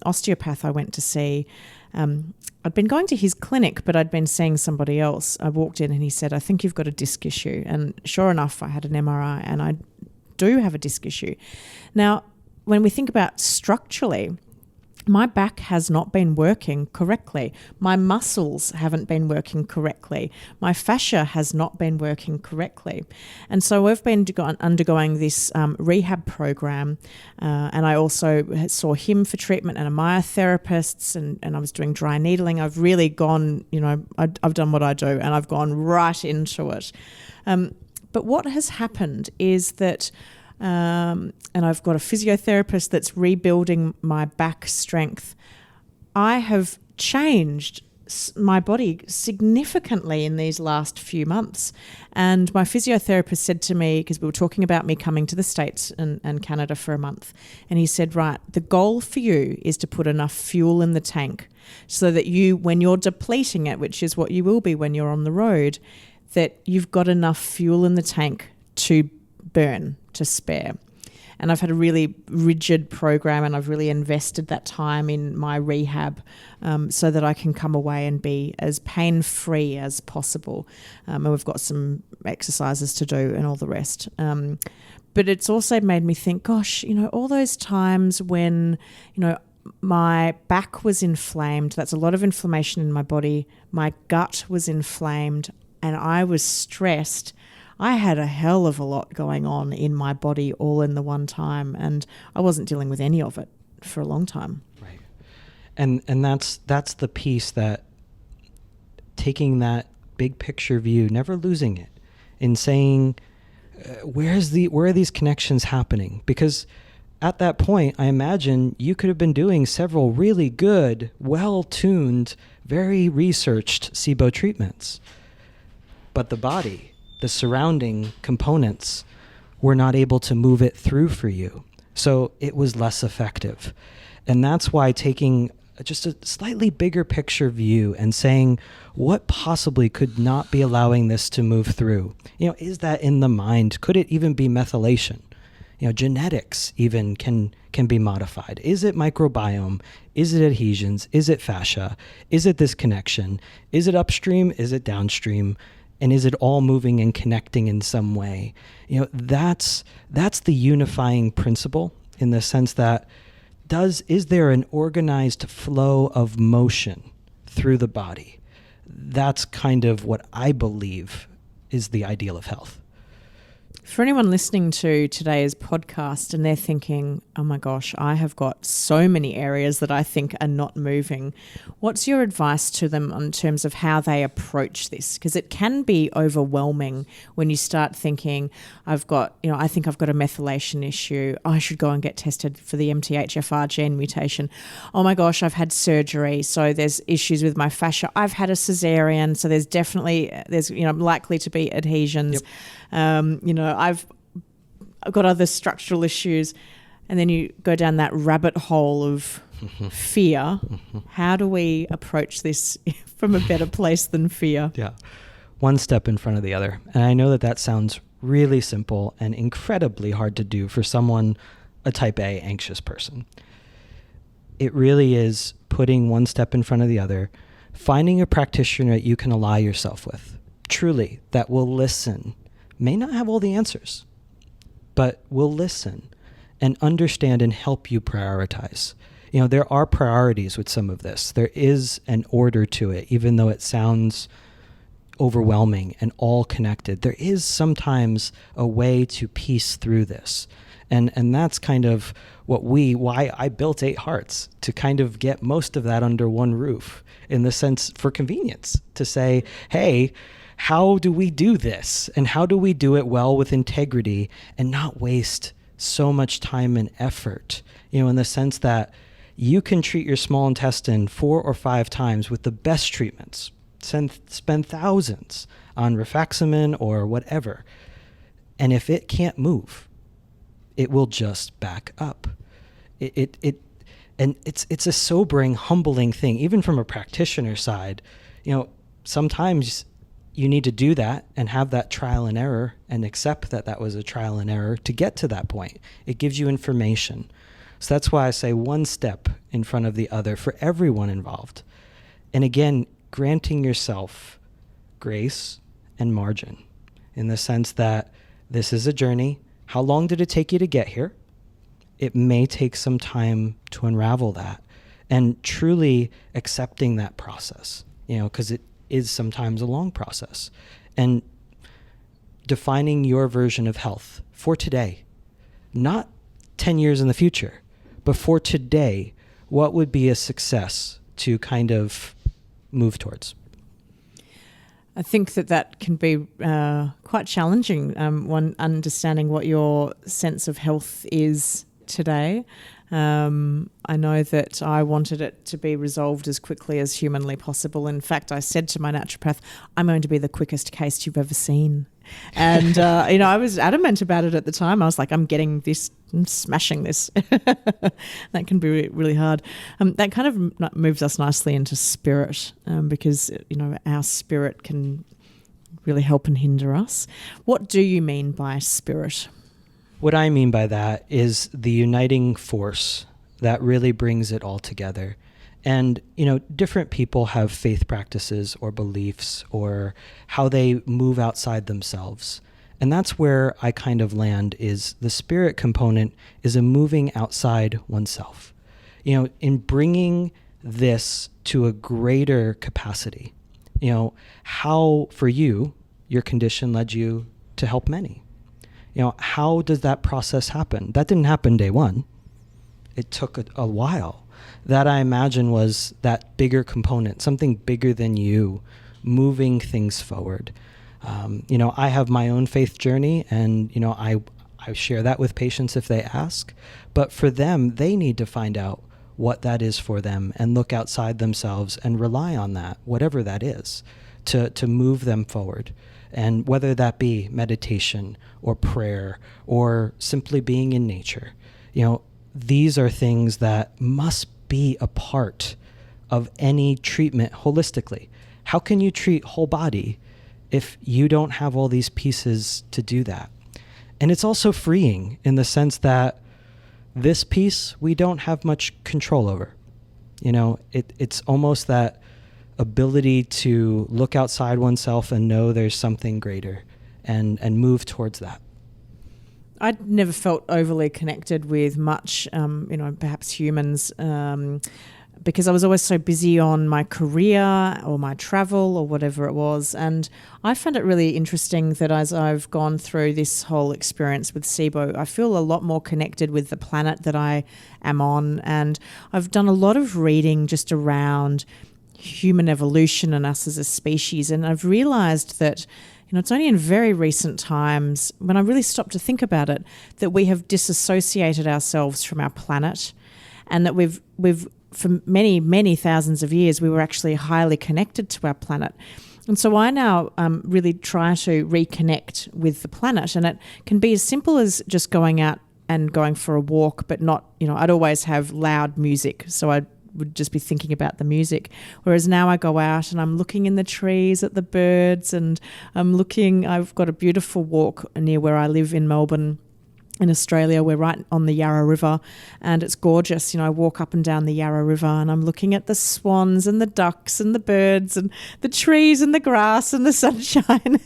osteopath I went to see, I'd been going to his clinic, but I'd been seeing somebody else. I walked in and he said, I think you've got a disc issue. And sure enough, I had an MRI and I do have a disc issue. Now, when we think about structurally, my back has not been working correctly. My muscles haven't been working correctly. My fascia has not been working correctly. And so we've been undergoing this rehab program. And I also saw him for treatment and a myotherapist, and I was doing dry needling. I've really gone, I've done what I do and I've gone right into it. But what has happened is that and I've got a physiotherapist that's rebuilding my back strength. I have changed my body significantly in these last few months. And my physiotherapist said to me, because we were talking about me coming to the States and Canada for a month, and he said, right, the goal for you is to put enough fuel in the tank so that when you're depleting it, which is what you will be when you're on the road, that you've got enough fuel in the tank to burn, to spare. And I've had a really rigid program, and I've really invested that time in my rehab so that I can come away and be as pain-free as possible. And we've got some exercises to do and all the rest. But it's also made me think, gosh, all those times when, my back was inflamed, that's a lot of inflammation in my body, my gut was inflamed, and I was stressed. I had a hell of a lot going on in my body all in the one time, and I wasn't dealing with any of it for a long time. Right. And that's the piece, that taking that big picture view, never losing it, in saying, where are these connections happening? Because at that point, I imagine you could have been doing several really good, well-tuned, very researched Sibo treatments. But the body, the surrounding components, were not able to move it through for you. So it was less effective. And that's why taking just a slightly bigger picture view and saying, what possibly could not be allowing this to move through? Is that in the mind? Could it even be methylation? Genetics even can be modified. Is it microbiome? Is it adhesions? Is it fascia? Is it this connection? Is it upstream? Is it downstream? And is it all moving and connecting in some way? That's the unifying principle, in the sense that is there an organized flow of motion through the body? That's kind of what I believe is the ideal of health. For anyone listening to today's podcast and they're thinking, oh my gosh, I have got so many areas that I think are not moving, what's your advice to them in terms of how they approach this? Because it can be overwhelming when you start thinking, I think I've got a methylation issue. I should go and get tested for the MTHFR gene mutation. Oh my gosh, I've had surgery, so there's issues with my fascia. I've had a cesarean, so there's likely to be adhesions. Yep. I've got other structural issues, and then you go down that rabbit hole of fear. How do we approach this from a better place than fear? Yeah, one step in front of the other. And I know that sounds really simple and incredibly hard to do for someone, a type A anxious person. It really is putting one step in front of the other, finding a practitioner that you can ally yourself with, truly, that will listen. May not have all the answers, but will listen and understand and help you prioritize. There are priorities with some of this. There is an order to it, even though it sounds overwhelming and all connected. There is sometimes a way to piece through this. And that's kind of why I built 8 Hearts, to kind of get most of that under one roof, in the sense for convenience, to say, hey, how do we do this? And how do we do it well with integrity and not waste so much time and effort? In the sense that you can treat your small intestine 4 or 5 times with the best treatments, spend thousands on rifaximin or whatever. And if it can't move, it will just back up. And it's a sobering, humbling thing, even from a practitioner side. Sometimes you need to do that and have that trial and error and accept that that was a trial and error to get to that point. It gives you information. So that's why I say one step in front of the other for everyone involved. And again, granting yourself grace and margin, in the sense that this is a journey. How long did it take you to get here? It may take some time to unravel that, and truly accepting that process, because it is sometimes a long process, and defining your version of health for today, not 10 years in the future, but for today. What would be a success to kind of move towards? I think that can be quite challenging, one understanding what your sense of health is today. I know that I wanted it to be resolved as quickly as humanly possible. In fact, I said to my naturopath, I'm going to be the quickest case you've ever seen. And, I was adamant about it at the time. I was like, I'm smashing this. That can be really hard. That kind of moves us nicely into spirit, because, our spirit can really help and hinder us. What do you mean by spirit? What I mean by that is the uniting force that really brings it all together. And, different people have faith practices or beliefs or how they move outside themselves. And that's where I kind of land, is the spirit component is a moving outside oneself. In bringing this to a greater capacity, how for you, your condition led you to help many. How does that process happen? That didn't happen day one. It took a while. That, I imagine, was that bigger component, something bigger than you, moving things forward. I have my own faith journey, and, I share that with patients if they ask. But for them, they need to find out what that is for them and look outside themselves and rely on that, whatever that is, to move them forward. And whether that be meditation or prayer or simply being in nature, these are things that must be a part of any treatment holistically. How can you treat whole body if you don't have all these pieces to do that? And it's also freeing in the sense that this piece we don't have much control over. It's almost that ability to look outside oneself and know there's something greater and move towards that. I'd never felt overly connected with much, perhaps humans, because I was always so busy on my career or my travel or whatever it was. And I found it really interesting that as I've gone through this whole experience with Sibo, I feel a lot more connected with the planet that I am on. And I've done a lot of reading just around human evolution and us as a species. And I've realized that, it's only in very recent times, when I really stopped to think about it, that we have disassociated ourselves from our planet, and that we've for many, many thousands of years, we were actually highly connected to our planet. And so I now really try to reconnect with the planet. And it can be as simple as just going out and going for a walk, but not, I'd always have loud music. So I would just be thinking about the music. Whereas now I go out and I'm looking in the trees at the birds, and I've got a beautiful walk near where I live in Melbourne, in Australia. We're right on the Yarra River, and it's gorgeous. I walk up and down the Yarra River, and I'm looking at the swans and the ducks and the birds and the trees and the grass and the sunshine.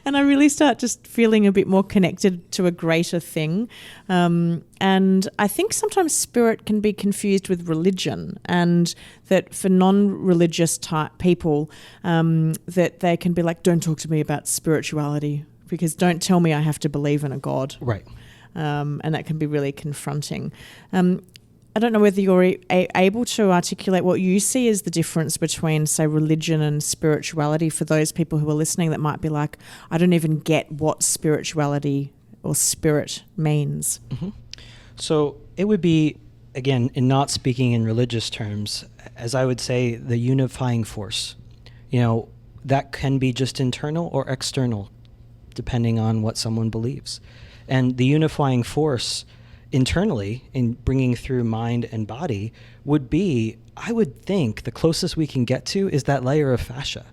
And I really start just feeling a bit more connected to a greater thing. And I think sometimes spirit can be confused with religion, and that for non-religious type people, that they can be like, don't talk to me about spirituality, because don't tell me I have to believe in a God. Right. And that can be really confronting. I don't know whether you're able to articulate what you see as the difference between, say, religion and spirituality for those people who are listening that might be like, I don't even get what spirituality or spirit means. Mm-hmm. So it would be, again, in not speaking in religious terms, as I would say, the unifying force. That can be just internal or external, depending on what someone believes. And the unifying force internally in bringing through mind and body would be, I would think, the closest we can get to is that layer of fascia.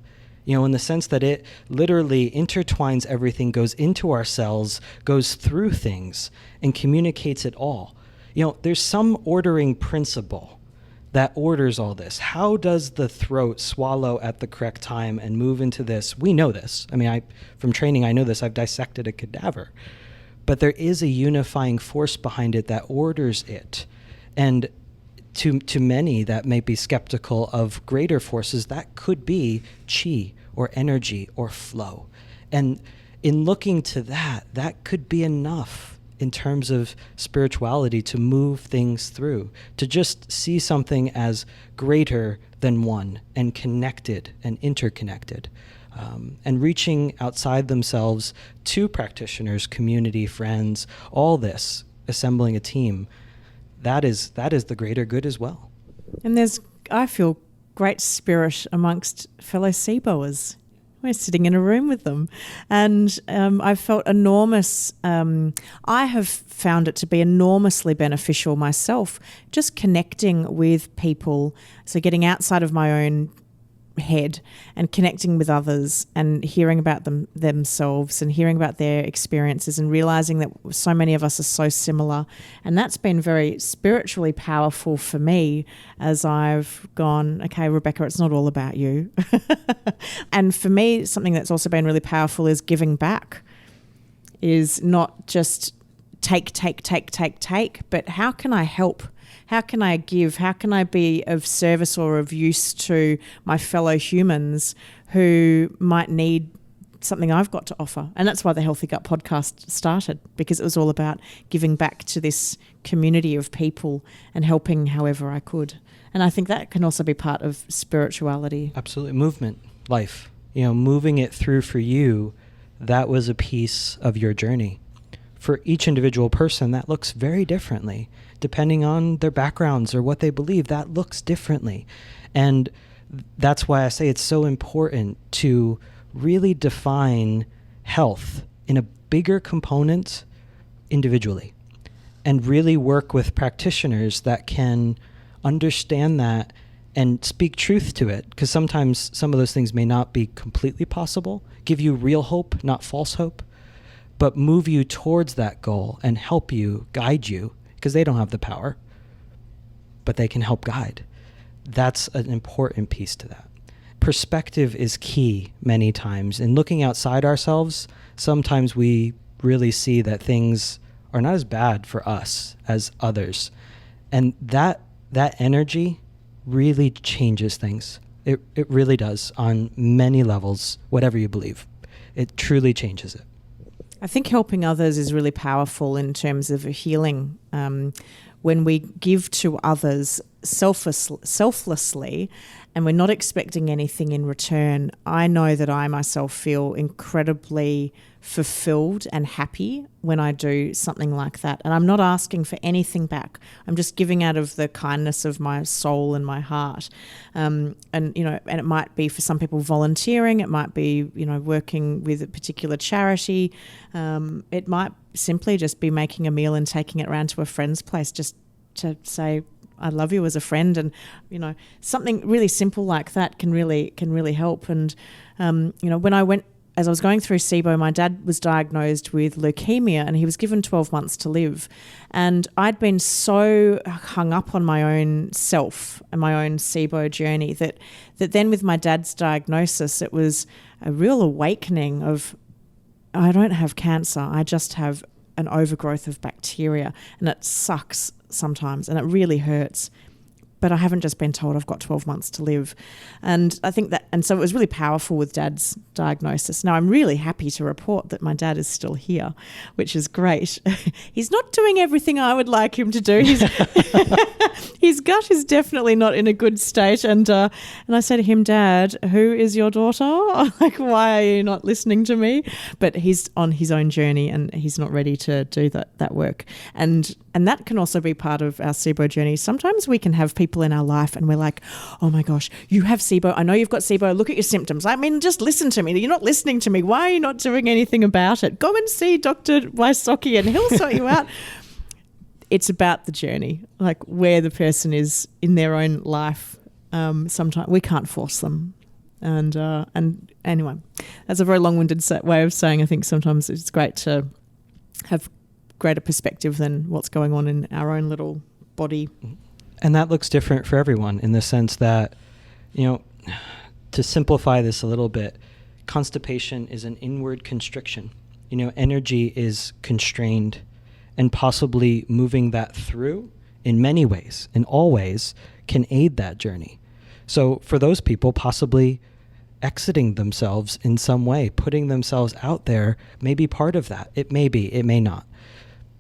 In the sense that it literally intertwines everything, goes into our cells, goes through things, and communicates it all. There's some ordering principle that orders all this. How does the throat swallow at the correct time and move into this? We know this. From training, I know this. I've dissected a cadaver. But there is a unifying force behind it that orders it. And to many that may be skeptical of greater forces, that could be chi or energy or flow. And in looking to that could be enough in terms of spirituality to move things through, to just see something as greater than one and connected and interconnected. And reaching outside themselves to practitioners, community, friends, all this, assembling a team, that is the greater good as well. And I feel, great spirit amongst fellow Siboers. We're sitting in a room with them. And I've felt enormous, I have found it to be enormously beneficial myself, just connecting with people, so getting outside of my own head and connecting with others and hearing about themselves and hearing about their experiences and realizing that so many of us are so similar. And that's been very spiritually powerful for me as I've gone, okay, Rebecca, it's not all about you. And for me, something that's also been really powerful is giving back, is not just take, but how can I help? How can I give? How can I be of service or of use to my fellow humans who might need something I've got to offer? And that's why the Healthy Gut podcast started, because it was all about giving back to this community of people and helping however I could. And I think that can also be part of spirituality. Absolutely. Movement, life, moving it through for you, that was a piece of your journey. For each individual person, that looks very differently. Depending on their backgrounds or what they believe, that looks differently. And that's why I say it's so important to really define health in a bigger component individually, and really work with practitioners that can understand that and speak truth to it. Because sometimes some of those things may not be completely possible, give you real hope, not false hope, but move you towards that goal and help you, guide you, because they don't have the power, but they can help guide. That's an important piece to that. Perspective is key many times. In looking outside ourselves, sometimes we really see that things are not as bad for us as others. And that energy really changes things. It really does on many levels, whatever you believe. It truly changes it. I think helping others is really powerful in terms of healing. When we give to others selflessly and we're not expecting anything in return, I know that I myself feel incredibly fulfilled and happy when I do something like that. And I'm not asking for anything back. I'm just giving out of the kindness of my soul and my heart. And it might be for some people volunteering. It might be, working with a particular charity. It might simply just be making a meal and taking it around to a friend's place just to say, I love you as a friend. And, something really simple like that can really help. And, as I was going through Sibo, my dad was diagnosed with leukemia and he was given 12 months to live. And I'd been so hung up on my own self and my own Sibo journey that then with my dad's diagnosis, it was a real awakening of, I don't have cancer, I just have an overgrowth of bacteria, and it sucks sometimes and it really hurts. But I haven't just been told I've got 12 months to live. And I think that, and so it was really powerful with Dad's diagnosis. Now I'm really happy to report that my dad is still here, which is great. He's not doing everything I would like him to do. His gut is definitely not in a good state. And I said to him, Dad, who is your daughter? Like, why are you not listening to me? But he's on his own journey and he's not ready to do that work. And that can also be part of our Sibo journey. Sometimes we can have people in our life and we're like, oh my gosh, you have Sibo. I know you've got Sibo. Look at your symptoms. I mean, just listen to me. You're not listening to me. Why are you not doing anything about it? Go and see Dr. Wysocki and he'll sort you out. It's about the journey, like where the person is in their own life. Sometimes we can't force them. And anyway, that's a very long-winded way of saying I think sometimes it's great to have greater perspective than what's going on in our own little body. And that looks different for everyone in the sense that, to simplify this a little bit, constipation is an inward constriction. Energy is constrained, and possibly moving that through in many ways, in all ways, can aid that journey. So for those people, possibly exiting themselves in some way, putting themselves out there may be part of that. It may be, it may not.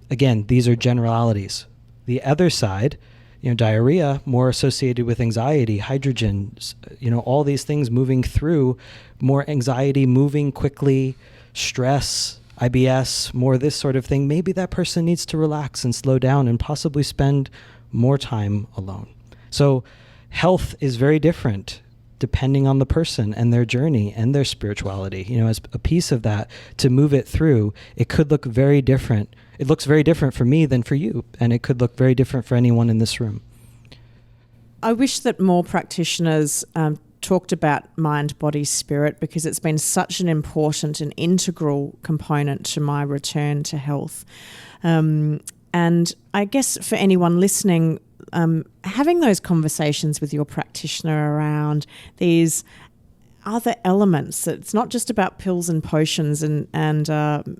Again, these are generalities. The other side, diarrhea, more associated with anxiety, hydrogen, all these things moving through, more anxiety, moving quickly, stress, IBS, more this sort of thing. Maybe that person needs to relax and slow down and possibly spend more time alone. So health is very different depending on the person and their journey and their spirituality. As a piece of that, to move it through, it could look very different. It looks very different for me than for you, and it could look very different for anyone in this room. I wish that more practitioners talked about mind, body, spirit, because it's been such an important and integral component to my return to health. And I guess for anyone listening, having those conversations with your practitioner around these other elements. It's not just about pills and potions and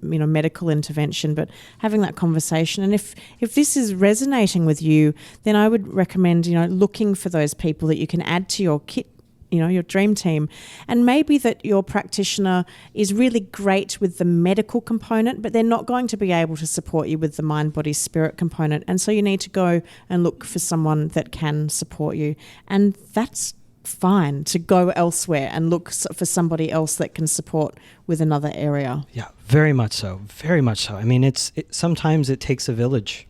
medical intervention, but having that conversation. And if this is resonating with you, then I would recommend looking for those people that you can add to your kit, your dream team. And maybe that your practitioner is really great with the medical component, but they're not going to be able to support you with the mind, body, spirit component. And so you need to go and look for someone that can support you. And that's fine to go elsewhere and look for somebody else that can support with another area. Yeah, very much so. Very much so. I mean, sometimes it takes a village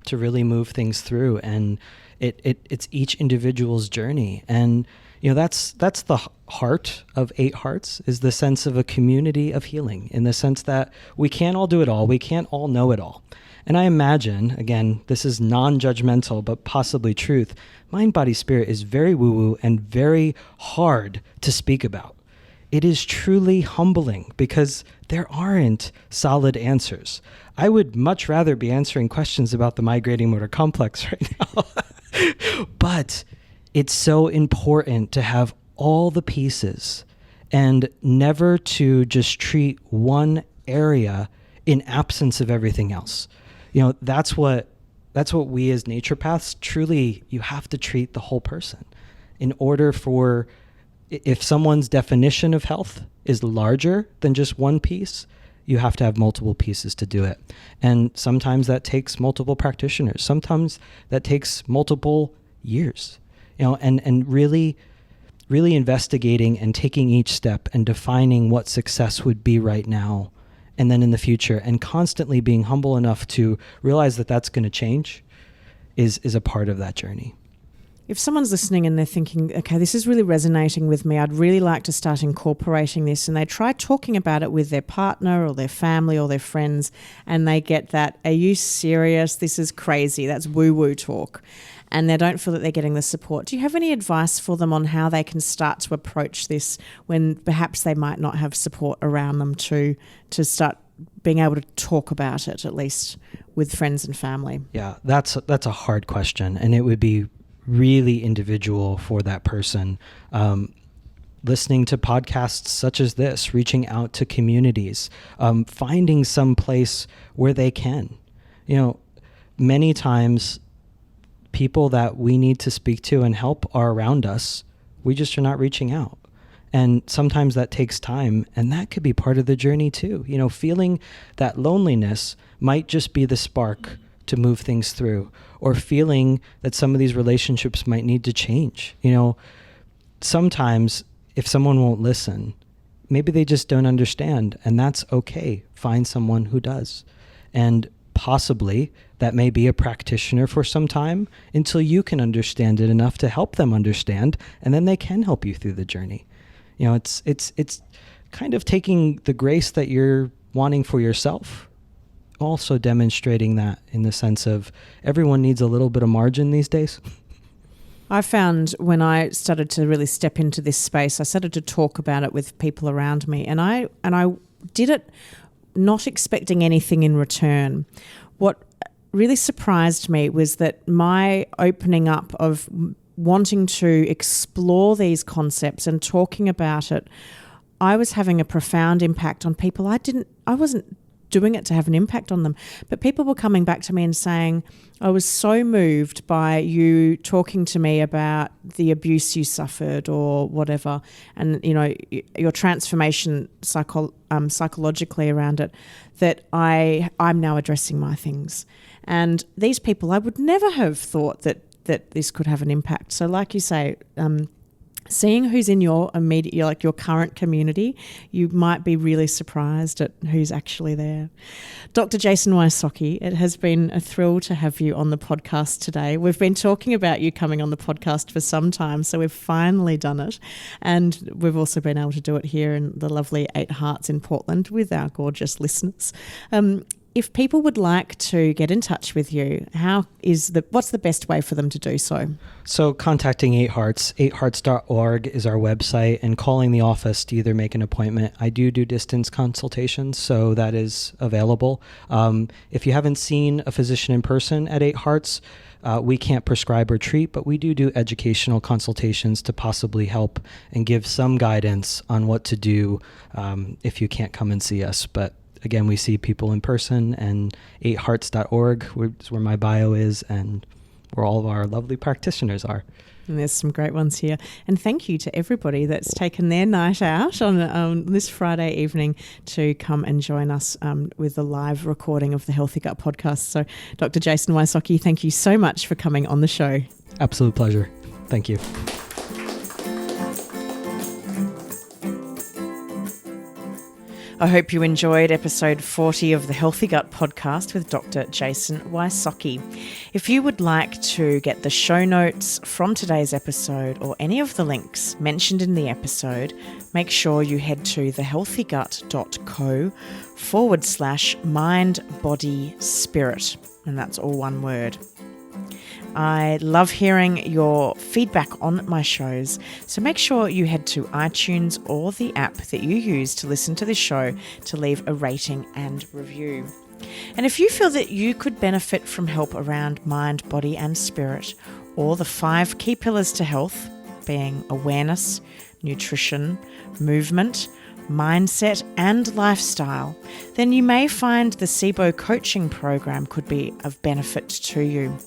to really move things through, and it's each individual's journey. And that's the heart of 8 Hearts, is the sense of a community of healing, in the sense that we can't all do it all. We can't all know it all. And I imagine, again, this is non-judgmental, but possibly truth, mind, body, spirit is very woo-woo and very hard to speak about. It is truly humbling because there aren't solid answers. I would much rather be answering questions about the migrating motor complex right now. But it's so important to have all the pieces and never to just treat one area in absence of everything else. That's what that's what we as naturopaths, truly, you have to treat the whole person. In order for, if someone's definition of health is larger than just one piece, you have to have multiple pieces to do it. And sometimes that takes multiple practitioners. Sometimes that takes multiple years, and really investigating and taking each step and defining what success would be right now and then in the future, and constantly being humble enough to realize that that's going to change is a part of that journey. If someone's listening and they're thinking, okay, this is really resonating with me, I'd really like to start incorporating this, and they try talking about it with their partner or their family or their friends, and they get that, are you serious? This is crazy. That's woo-woo talk. And they don't feel that they're getting the support. Do you have any advice for them on how they can start to approach this when perhaps they might not have support around them to start being able to talk about it, at least with friends and family? Yeah, that's a hard question, and it would be really individual for that person. Listening to podcasts such as this, reaching out to communities, finding some place where they can. Many times people that we need to speak to and help are around us. We just are not reaching out. And sometimes that takes time, and that could be part of the journey too. Feeling that loneliness might just be the spark to move things through, or feeling that some of these relationships might need to change. Sometimes if someone won't listen, maybe they just don't understand, and that's okay. Find someone who does. And possibly that may be a practitioner for some time until you can understand it enough to help them understand, and then they can help you through the journey. It's kind of taking the grace that you're wanting for yourself, also demonstrating that in the sense of everyone needs a little bit of margin these days. I found when I started to really step into this space, I started to talk about it with people around me, and I did it not expecting anything in return. What really surprised me was that my opening up of wanting to explore these concepts and talking about it, I was having a profound impact on people. I wasn't doing it to have an impact on them, but people were coming back to me and saying, I was so moved by you talking to me about the abuse you suffered or whatever, and your transformation psychologically around it, that I'm now addressing my things. And these people, I would never have thought that this could have an impact. So like you say, seeing who's in your immediate, your current community, you might be really surprised at who's actually there. Dr. Jason Wysocki, it has been a thrill to have you on the podcast today. We've been talking about you coming on the podcast for some time, so we've finally done it. And we've also been able to do it here in the lovely 8 Hearts in Portland with our gorgeous listeners. If people would like to get in touch with you, what's the best way for them to do so? So contacting 8 Hearts, 8hearts.org is our website, and calling the office to either make an appointment. I do distance consultations, so that is available. If you haven't seen a physician in person at 8 Hearts, we can't prescribe or treat, but we do educational consultations to possibly help and give some guidance on what to do if you can't come and see us. But again, we see people in person, and 8hearts.org is where my bio is and where all of our lovely practitioners are. And there's some great ones here. And thank you to everybody that's taken their night out on this Friday evening to come and join us with the live recording of the Healthy Gut podcast. So Dr. Jason Wysocki, thank you so much for coming on the show. Absolute pleasure. Thank you. I hope you enjoyed episode 40 of the Healthy Gut podcast with Dr. Jason Wysocki. If you would like to get the show notes from today's episode or any of the links mentioned in the episode, make sure you head to thehealthygut.co/mind-body-spirit. And that's all one word. I love hearing your feedback on my shows, so make sure you head to iTunes or the app that you use to listen to the show to leave a rating and review. And if you feel that you could benefit from help around mind, body and spirit, or the 5 key pillars to health, being awareness, nutrition, movement, mindset, and lifestyle, then you may find the Sibo Coaching program could be of benefit to you.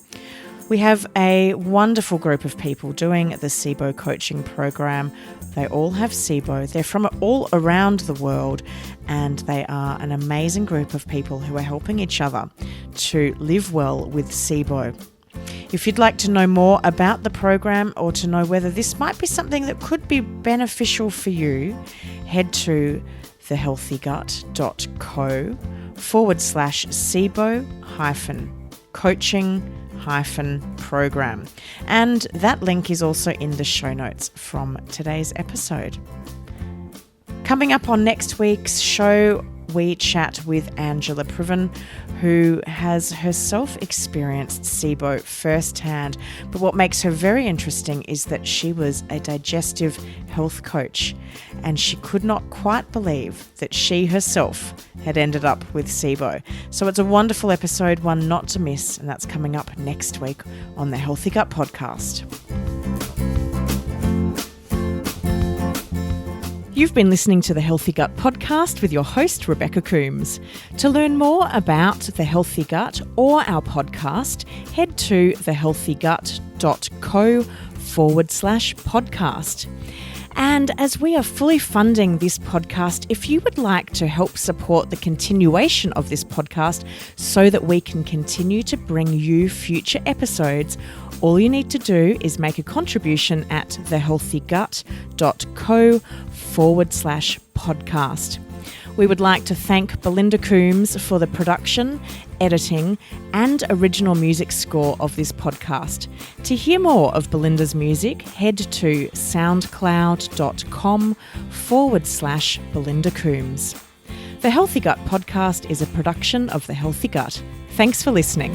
We have a wonderful group of people doing the Sibo Coaching program. They all have Sibo. They're from all around the world, and they are an amazing group of people who are helping each other to live well with Sibo. If you'd like to know more about the program or to know whether this might be something that could be beneficial for you, head to thehealthygut.co/Sibo-coaching-program. And that link is also in the show notes from today's episode. Coming up on next week's show, we chat with Angela Priven, who has herself experienced Sibo firsthand. But what makes her very interesting is that she was a digestive health coach, and she could not quite believe that she herself had ended up with Sibo. So it's a wonderful episode, one not to miss, and that's coming up next week on the Healthy Gut Podcast. You've been listening to the Healthy Gut Podcast with your host, Rebecca Coombs. To learn more about the Healthy Gut or our podcast, head to thehealthygut.co/podcast. And as we are fully funding this podcast, if you would like to help support the continuation of this podcast so that we can continue to bring you future episodes, all you need to do is make a contribution at thehealthygut.co/podcast. We would like to thank Belinda Coombs for the production, editing, and original music score of this podcast. To hear more of Belinda's music, head to soundcloud.com/Belinda Coombs. The Healthy Gut Podcast is a production of The Healthy Gut. Thanks for listening.